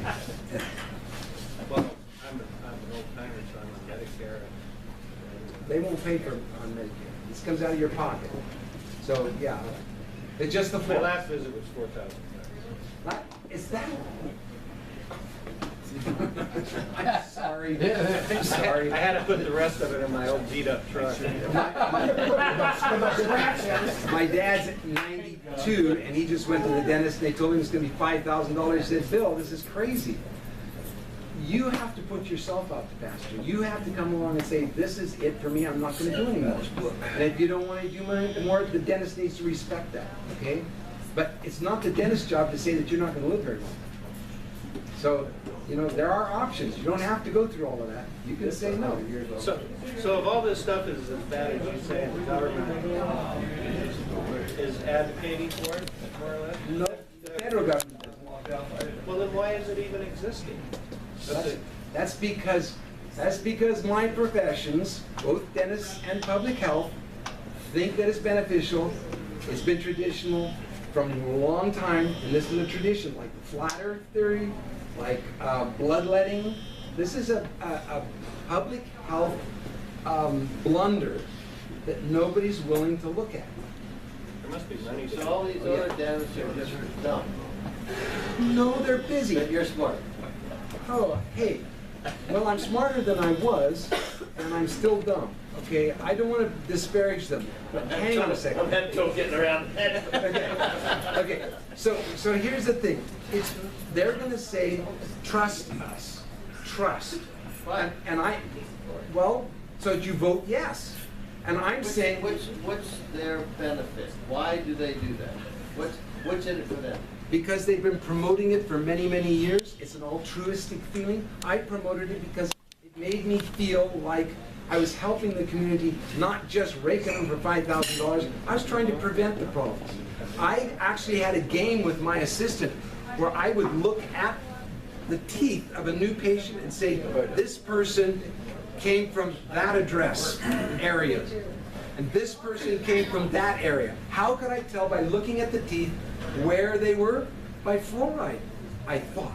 H: Well, I'm an old timer, so I'm on Medicare.
B: They won't pay for on Medicare. This comes out of your pocket. So, yeah, it's just the
H: My
B: floor.
H: last visit was $4,000.
B: Is that? I'm sorry. I'm sorry.
H: I had to put the rest of it in my old beat-up truck.
B: My dad's 92, and he just went to the dentist, and they told him it's going to be $5,000. He said, Bill, this is crazy. You have to put yourself out to pasture. You have to come along and say, this is it for me, I'm not going to do anymore. And if you don't want to do more, the dentist needs to respect that, okay? But it's not the dentist's job to say that you're not going to live very long. So, you know, there are options. You don't have to go through all of that. You can say no.
H: So if all this stuff is as bad as you say, the government is advocating for it, more or less?
B: No, the federal government doesn't.
H: Well, then why is it even existing?
B: That's because my professions, both dentists and public health, think that it's beneficial. It's been traditional from a long time, and this is a tradition, like the flat earth theory, like bloodletting. This is a public health blunder that nobody's willing to look at.
H: There must be money.
I: So all these other dentists are just dumb.
B: No, they're busy.
I: But you're smart.
B: Oh, hey, well, I'm smarter than I was, and I'm still dumb, okay? I don't want to disparage them, but hang on a second.
I: I'm having trouble getting around that.
B: Okay, so here's the thing. They're going to say, trust us, trust. And well, so you vote yes. And I'm saying...
I: What's their benefit? Why do they do that? What's in it for them?
B: Because they've been promoting it for many, many years. It's an altruistic feeling. I promoted it because it made me feel like I was helping the community, not just raking them for $5,000. I was trying to prevent the problems. I actually had a game with my assistant where I would look at the teeth of a new patient and say, this person came from that address area, and this person came from that area? How could I tell by looking at the teeth where they were? By fluoride, I thought.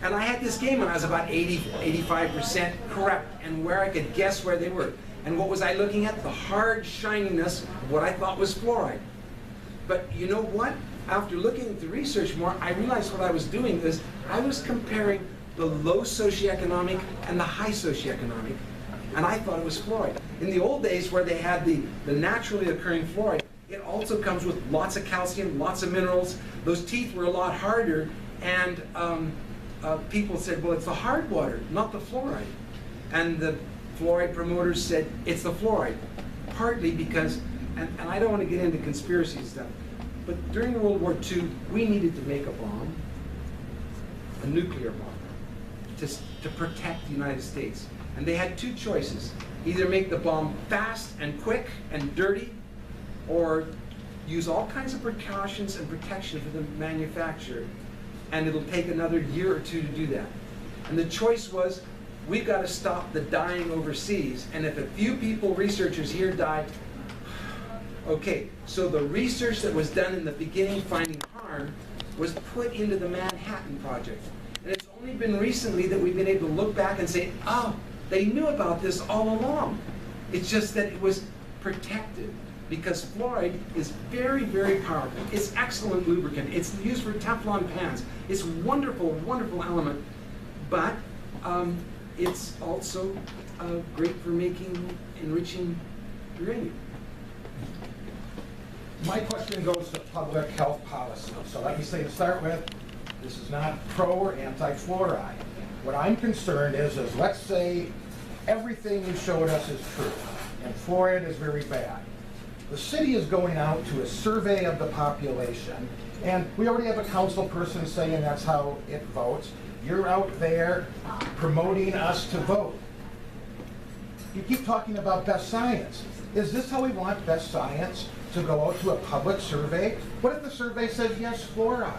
B: And I had this game when I was about 85% correct, and where I could guess where they were. And what was I looking at? The hard shininess of what I thought was fluoride. But you know what? After looking at the research more, I realized what I was doing is I was comparing the low socioeconomic and the high socioeconomic, and I thought it was fluoride. In the old days where they had the naturally occurring fluoride, it also comes with lots of calcium, lots of minerals. Those teeth were a lot harder, and people said, well, it's the hard water, not the fluoride. And the fluoride promoters said, it's the fluoride. Partly because, and I don't want to get into conspiracy stuff, but during World War II, we needed to make a bomb, a nuclear bomb, to protect the United States. And they had two choices. Either make the bomb fast and quick and dirty, or use all kinds of precautions and protection for the manufacturer, and it'll take another year or two to do that. And the choice was, we've got to stop the dying overseas, and if a few people, researchers here die, okay, so the research that was done in the beginning finding harm was put into the Manhattan Project. And it's only been recently that we've been able to look back and say, oh, they knew about this all along. It's just that it was protected, because fluoride is very, very powerful. It's excellent lubricant. It's used for Teflon pans. It's wonderful, wonderful element, but it's also great for enriching uranium.
A: My question goes to public health policy. So let me say to start with, this is not pro or anti-fluoride. What I'm concerned is let's say everything you showed us is true, and fluoride is very bad. The city is going out to a survey of the population, and we already have a council person saying that's how it votes. You're out there promoting us to vote. You keep talking about best science. Is this how we want best science? To go out to a public survey? What if the survey says yes, fluoride?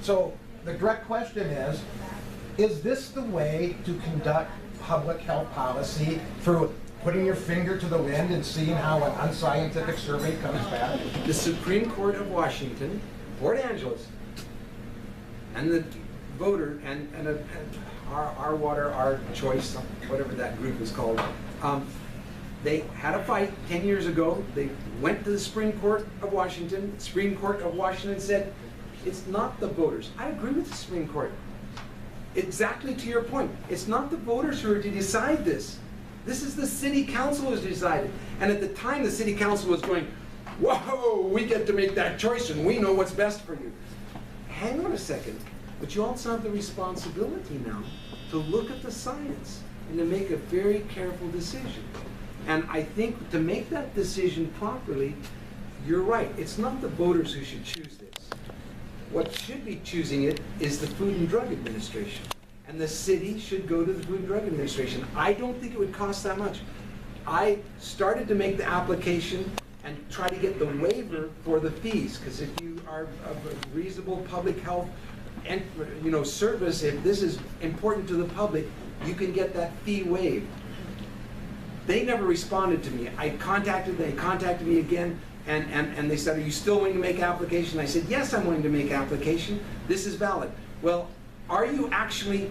A: So the direct question is this the way to conduct public health policy, through putting your finger to the wind and seeing how an unscientific survey comes back?
B: The Supreme Court of Washington, Port Angeles, and the voter, and our water, our choice, whatever that group is called, they had a fight 10 years ago. They went to the Supreme Court of Washington. The Supreme Court of Washington said, it's not the voters. I agree with the Supreme Court. Exactly to your point. It's not the voters who are to decide this. This is the city council who's decided. And at the time, the city council was going, whoa, we get to make that choice and we know what's best for you. Hang on a second. But you also have the responsibility now to look at the science and to make a very careful decision. And I think to make that decision properly, you're right. It's not the voters who should choose this. What should be choosing it is the Food and Drug Administration. And the city should go to the Food and Drug Administration. I don't think it would cost that much. I started to make the application and try to get the waiver for the fees, because if you are of a reasonable public health and service, if this is important to the public, you can get that fee waived. They never responded to me. They contacted me again, and they said, are you still willing to make application? I said, yes, I'm willing to make application. This is valid. Well, are you actually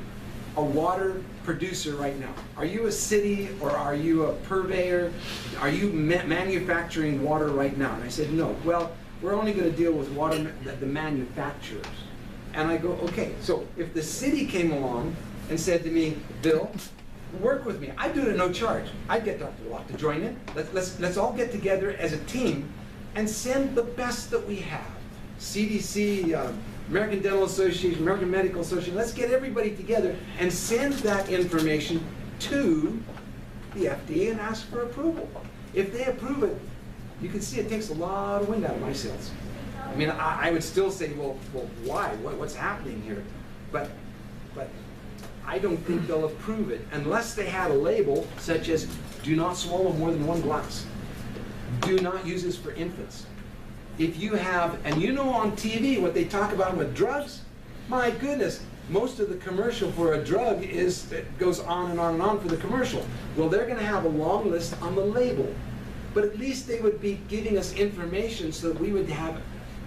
B: a water producer right now? Are you a city, or are you a purveyor? Are you manufacturing water right now? And I said, no. Well, we're only going to deal with water, the manufacturers. And I go, okay, so if the city came along and said to me, Bill, work with me. I'd do it at no charge. I'd get Dr. Locke to join in. Let's all get together as a team and send the best that we have. CDC, American Dental Association, American Medical Association, let's get everybody together and send that information to the FDA and ask for approval. If they approve it, you can see it takes a lot of wind out of my sails. I mean, I would still say, well, why? What's happening here? But I don't think they'll approve it unless they had a label such as, do not swallow more than 1 glass. Do not use this for infants. If you have, and on TV what they talk about with drugs, My goodness, most of the commercial for a drug it goes on and on and on for the commercial. Well, they're going to have a long list on the label, but at least they would be giving us information so that we would have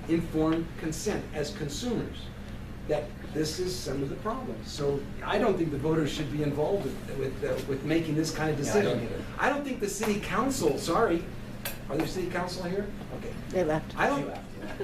B: informed consent as consumers, that this is some of the problems. So I don't think the voters should be involved with making this kind of decision.
C: I don't either.
B: I don't think the city council, sorry, are there city council here? Okay.
F: They left.
B: I don't,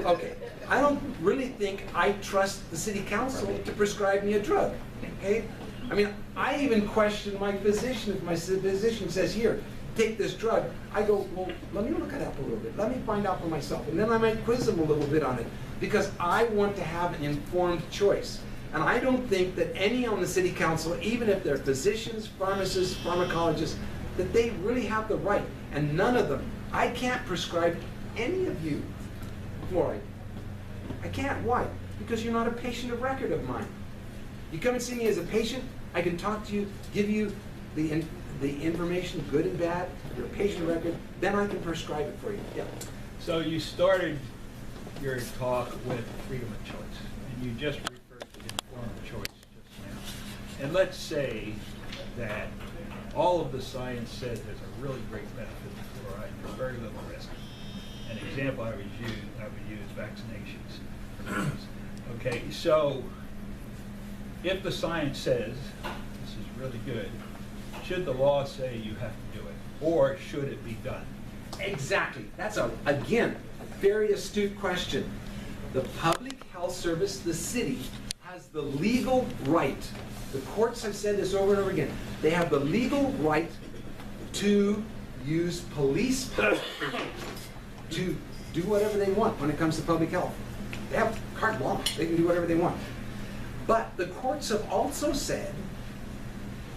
B: okay. I don't really think I trust the city council to prescribe me a drug, okay? I mean, I even question my physician. If my physician says, here, take this drug, I go, well, let me look it up a little bit. Let me find out for myself. And then I might quiz them a little bit on it, because I want to have an informed choice. And I don't think that any on the city council, even if they're physicians, pharmacists, pharmacologists, that they really have the right. And none of them, I can't prescribe any of you fluoride. I can't. Why? Because you're not a patient of record of mine. You come and see me as a patient, I can talk to you, give you the information, good and bad, your patient record, then I can prescribe it for you. Yeah.
D: So you started your talk with freedom of choice, and you just referred to informed choice just now. And let's say that all of the science says there's a really great benefit to fluoride, there's very little risk. An example I would use vaccinations. Okay, so if the science says this is really good, should the law say you have to do it, or should it be done?
B: Exactly. That's again, a very astute question. The Public Health Service, the city, has the legal right. The courts have said this over and over again. They have the legal right to use police power to do whatever they want when it comes to public health. They have carte blanche. They can do whatever they want. But the courts have also said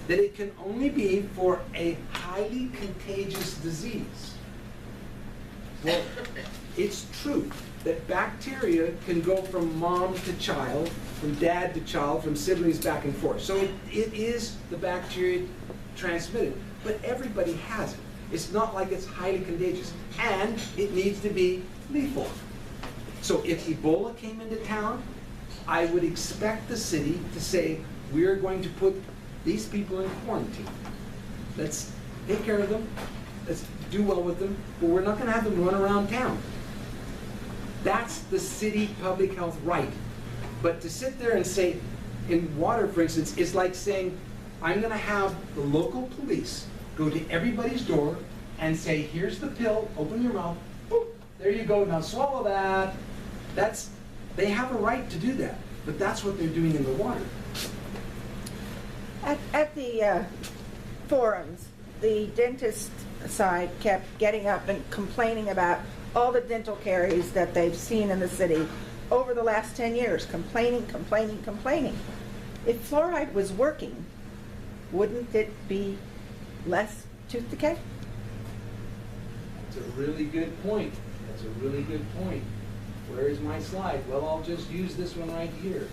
B: that it can only be for a highly contagious disease. Well, it's true that bacteria can go from mom to child, from dad to child, from siblings back and forth. So it is the bacteria transmitted, but everybody has it. It's not like it's highly contagious, and it needs to be lethal. So if Ebola came into town, I would expect the city to say, we're going to put these people in quarantine. Let's take care of them. Let's do well with them, but we're not going to have them run around town. That's the city public health right. But to sit there and say, in water, for instance, is like saying, I'm going to have the local police go to everybody's door and say, here's the pill, open your mouth, boop, there you go, now swallow that. They have a right to do that, but that's what they're doing in the water.
F: At the forums, the dentist side kept getting up and complaining about all the dental caries that they've seen in the city over the last 10 years, complaining. If fluoride was working, wouldn't it be less tooth decay?
B: That's a really good point. That's a really good point. Where is my slide? Well, I'll just use this one right here.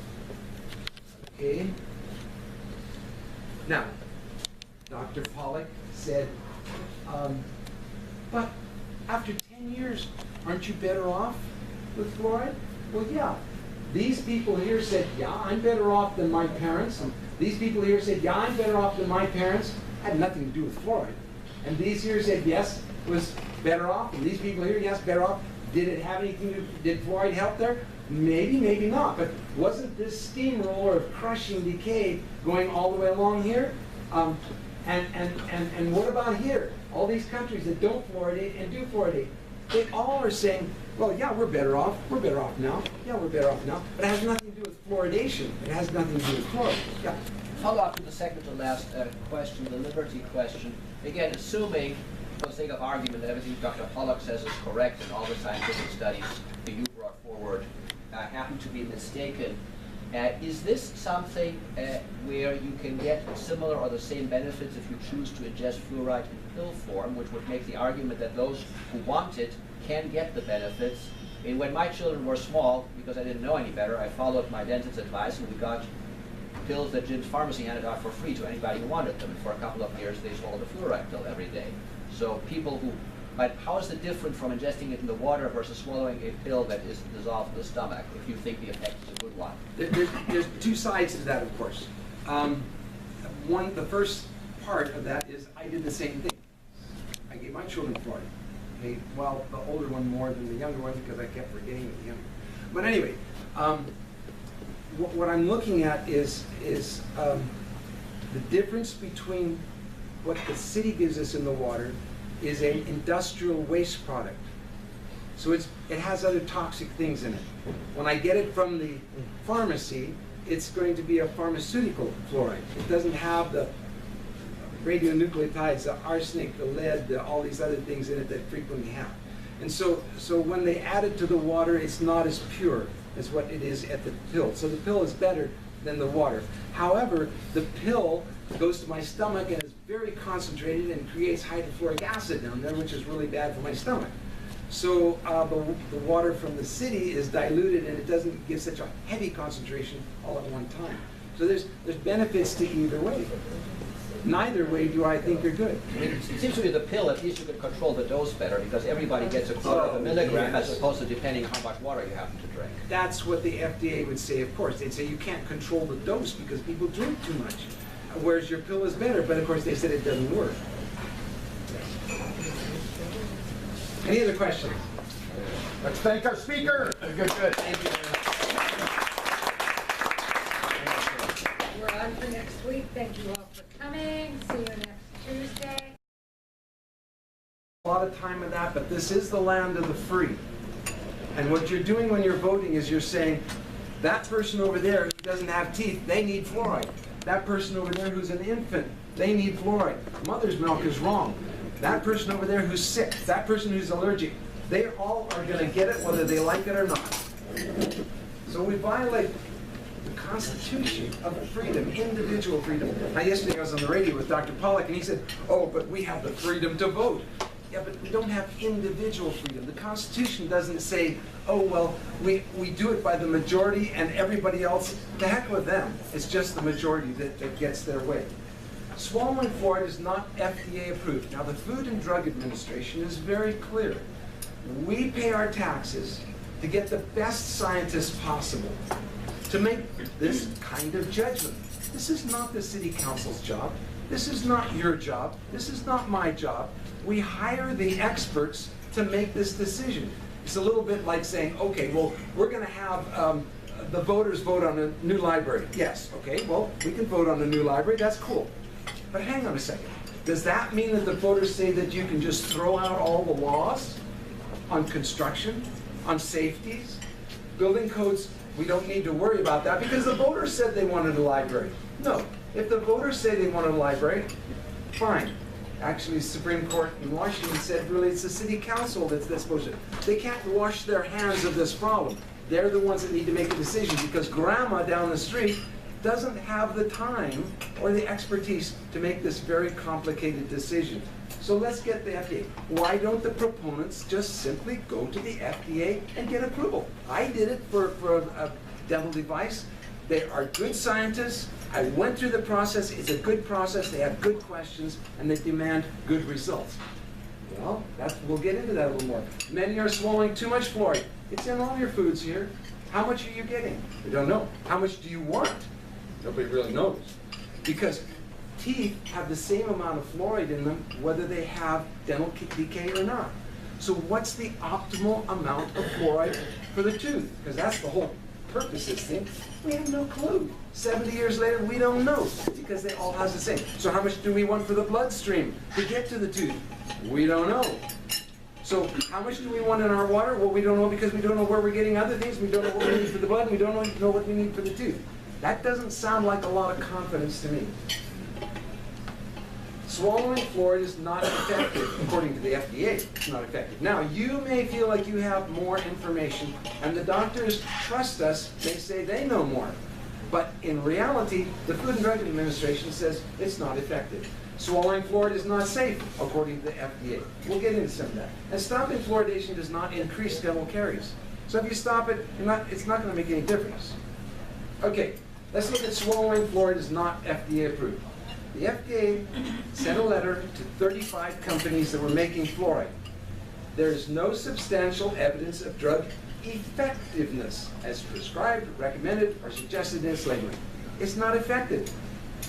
B: Okay. Now, Dr. Pollack said, but after 10 years, aren't you better off with fluoride? Well, yeah. These people here said, yeah, I'm better off than my parents. And these people here said, yeah, I'm better off than my parents. Had nothing to do with fluoride. And these here said, yes, was better off. And these people here, yes, better off. Did it have anything to do, did fluoride help there? Maybe, maybe not. But wasn't this steamroller of crushing decay going all the way along here? And what about here? All these countries that don't fluoridate and do fluoridate, they all are saying, well, yeah, we're better off. We're better off now. Yeah, we're better off now. But it has nothing to do with fluoridation. It has nothing to do with fluoride. Yeah.
C: Follow up to the second to last question, the liberty question. Again, assuming, for the sake of argument, that everything Dr. Pollack says is correct and all the scientific studies that you brought forward happen to be mistaken, is this something where you can get similar or the same benefits if you choose to ingest fluoride in pill form, which would make the argument that those who want it can get the benefits? I mean, when my children were small, because I didn't know any better, I followed my dentist's advice and we got pills that Jim's Pharmacy handed out for free to anybody who wanted them. And for a couple of years, they swallowed a fluoride pill every day. So people who, but how is it different from ingesting it in the water versus swallowing a pill that is dissolved in the stomach, if you think the effect is a good one?
B: Well, there's two sides to that, of course. The first part of that is I did the same thing. I gave my children fluoride. Okay, well, the older one more than the younger one because I kept forgetting the younger. But anyway, what I'm looking at is the difference between what the city gives us in the water is an industrial waste product. So it has other toxic things in it. When I get it from the pharmacy, it's going to be a pharmaceutical fluoride. It doesn't have the radionucleotides, the arsenic, the lead, all these other things in it that frequently have. And so when they add it to the water, it's not as pure as what it is at the pill. So the pill is better than the water. However, the pill goes to my stomach and is very concentrated and creates hydrofluoric acid down there, which is really bad for my stomach. So the water from the city is diluted and it doesn't give such a heavy concentration all at one time. So there's benefits to either way. Neither way do I think they're good.
C: I mean, it seems to me the pill, at least you can control the dose better because everybody gets a quarter of a milligram as opposed to depending how much water you happen to drink.
B: That's what the FDA would say, of course. They'd say you can't control the dose because people drink too much, whereas your pill is better, but of course they said it doesn't work. Any other questions?
A: Let's thank our speaker.
C: Good. Thank you very much.
G: We're on for next week. Thank you all for coming. See you next Tuesday.
B: A lot of time in that, but this is the land of the free. And what you're doing when you're voting is you're saying, that person over there who doesn't have teeth, they need fluoride. That person over there who's an infant, they need fluoride. Mother's milk is wrong. That person over there who's sick, that person who's allergic, they all are going to get it whether they like it or not. So we violate the Constitution of freedom, individual freedom. Now yesterday I was on the radio with Dr. Pollack and he said, oh, but we have the freedom to vote. Yeah, but we don't have individual freedom. The Constitution doesn't say, oh, well, we do it by the majority and everybody else, the heck with them. It's just the majority that gets their way. Swallowing fluoride is not FDA approved. Now the Food and Drug Administration is very clear. We pay our taxes to get the best scientists possible to make this kind of judgment. This is not the City Council's job. This is not your job. This is not my job. We hire the experts to make this decision. It's a little bit like saying, okay, well, we're going to have the voters vote on a new library. Yes, okay, well, we can vote on a new library. That's cool. But hang on a second. Does that mean that the voters say that you can just throw out all the laws on construction, on safeties, building codes? We don't need to worry about that because the voters said they wanted a library. No. If the voters say they want a library, fine. Actually, the Supreme Court in Washington said really it's the City Council that's supposed to. They can't wash their hands of this problem. They're the ones that need to make a decision because grandma down the street doesn't have the time or the expertise to make this very complicated decision. So let's get the FDA. Why don't the proponents just simply go to the FDA and get approval? I did it for a dental device. They are good scientists. I went through the process. It's a good process. They have good questions, and they demand good results. Well, we'll get into that a little more. Many are swallowing too much fluoride. It's in all your foods here. How much are you getting? We don't know. How much do you want? Nobody really knows. Because teeth have the same amount of fluoride in them whether they have dental decay or not. So what's the optimal amount of fluoride for the tooth? Because that's the whole purpose of this thing. We have no clue. 70 years later, we don't know because they all have the same. So how much do we want for the bloodstream to get to the tooth? We don't know. So how much do we want in our water? Well, we don't know because we don't know where we're getting other things. We don't know what we need for the blood. And we don't know what we need for the tooth. That doesn't sound like a lot of confidence to me. Swallowing fluoride is not effective, according to the FDA. It's not effective. Now, you may feel like you have more information, and the doctors trust us. They say they know more. But in reality, the Food and Drug Administration says it's not effective. Swallowing fluoride is not safe, according to the FDA. We'll get into some of that. And stopping fluoridation does not increase dental caries. So if you stop it, it's not going to make any difference. Okay, let's look at swallowing fluoride is not FDA approved. The FDA sent a letter to 35 companies that were making fluoride. There is no substantial evidence of drug effectiveness as prescribed, recommended, or suggested in its labeling. It's not effective.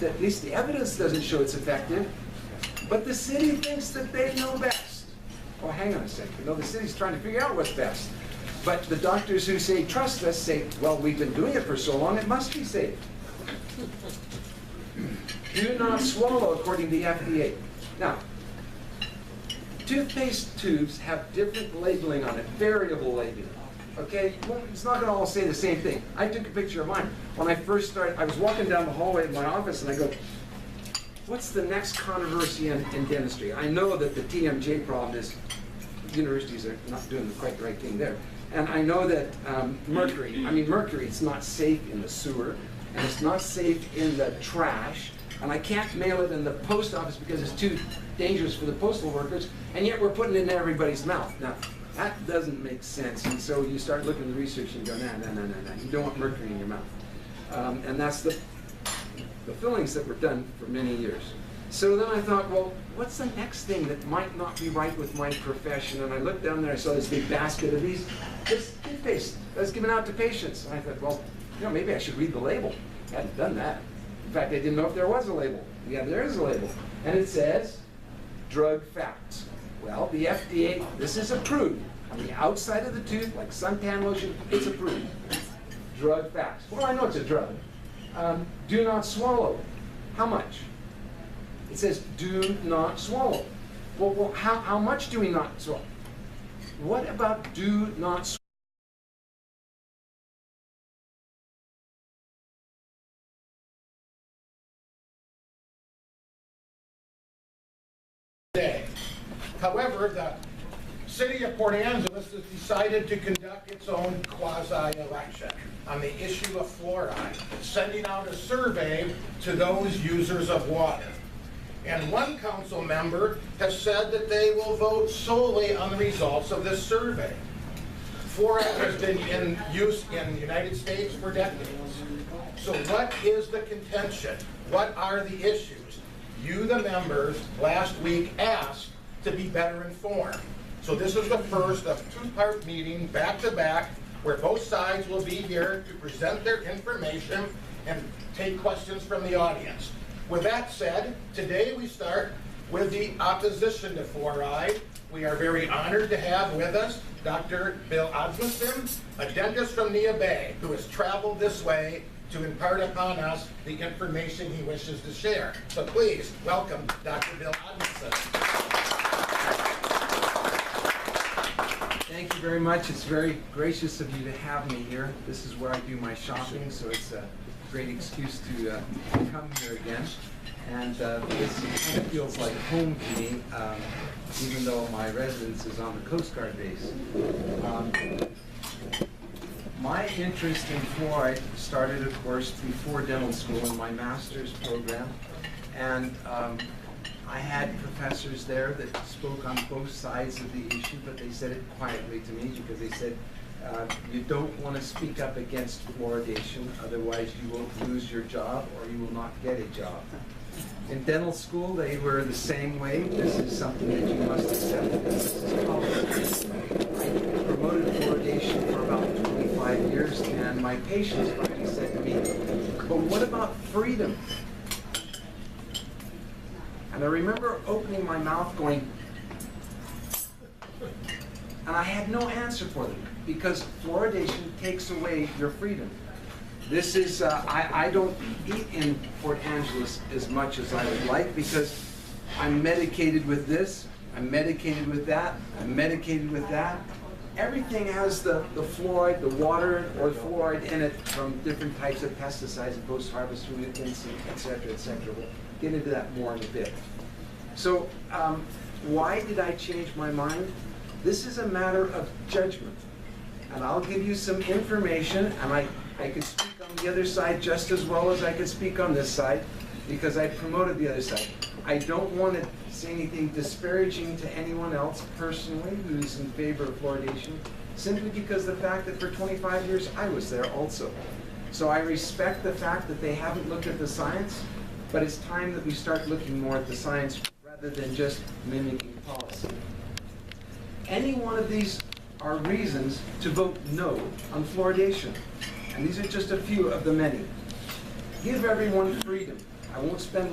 B: At least the evidence doesn't show it's effective, but the city thinks that they know best. Oh, hang on a second. No, the city's trying to figure out what's best. But the doctors who say trust us say, well, we've been doing it for so long, it must be safe. Do not swallow, according to the FDA. Now, toothpaste tubes have different labeling on it, variable labeling. Okay, well, it's not going to all say the same thing. I took a picture of mine. When I first started, I was walking down the hallway of my office and I go, what's the next controversy in dentistry? I know that the TMJ problem is universities are not doing quite the right thing there. And I know that mercury, it's not safe in the sewer, and it's not safe in the trash, and I can't mail it in the post office because it's too dangerous for the postal workers, and yet we're putting it in everybody's mouth. Now, that doesn't make sense, and so you start looking at the research and go, no, you don't want mercury in your mouth. And that's the fillings that were done for many years. So then I thought, well, what's the next thing that might not be right with my profession? And I looked down there, I saw this big basket of these. This toothpaste that's given out to patients. And I thought, well, maybe I should read the label. I hadn't done that. In fact, I didn't know if there was a label. Yeah, there is a label. And it says, drug facts. Well, the FDA, this is approved. On the outside of the tooth, like suntan lotion, it's approved. Drug facts. Well, I know it's a drug. Do not swallow. How much? It says, do not swallow. Well, how much do we not swallow? What about do not swallow?
A: However, the city of Port Angeles has decided to conduct its own quasi-election on the issue of fluoride, sending out a survey to those users of water. And one council member has said that they will vote solely on the results of this survey. Fluoride has been in use in the United States for decades. So what is the contention? What are the issues? You, the members, last week asked to be better informed. So this is the first of two-part meeting, back-to-back, where both sides will be here to present their information and take questions from the audience. With that said, today we start with the opposition to fluoride. We are very honored to have with us Dr. Bill Osmundson, a dentist from Neah Bay, who has traveled this way to impart upon us the information he wishes to share. So please, welcome Dr. Bill Osmundson.
B: Thank you very much. It's very gracious of you to have me here. This is where I do my shopping, so it's a great excuse to come here again. And this kind of feels like home to me, even though my residence is on the Coast Guard base. My interest in fluoride started, of course, before dental school in my master's program. And I had professors there that spoke on both sides of the issue, but they said it quietly to me because they said, you don't want to speak up against fluoridation, otherwise you will lose your job or you will not get a job. In dental school, they were the same way. This is something that you must accept because this is policy. I promoted fluoridation for about 25 years, and my patients finally said to me, but what about freedom? And I remember opening my mouth going, and I had no answer for them because fluoridation takes away your freedom. This is, I don't eat in Port Angeles as much as I would like because I'm medicated with this, I'm medicated with that, I'm medicated with that. Everything has the fluoride, the water, or fluoride in it from different types of pesticides and post-harvest pollutants, et cetera, et cetera. We'll get into that more in a bit. So, why did I change my mind? This is a matter of judgment. And I'll give you some information, and I can speak on the other side just as well as I can speak on this side, because I promoted the other side. I don't want to say anything disparaging to anyone else personally who's in favor of fluoridation, simply because the fact that for 25 years I was there also. So I respect the fact that they haven't looked at the science, but it's time that we start looking more at the science rather than just mimicking policy. Any one of these are reasons to vote no on fluoridation. And these are just a few of the many. Give everyone freedom. I won't spend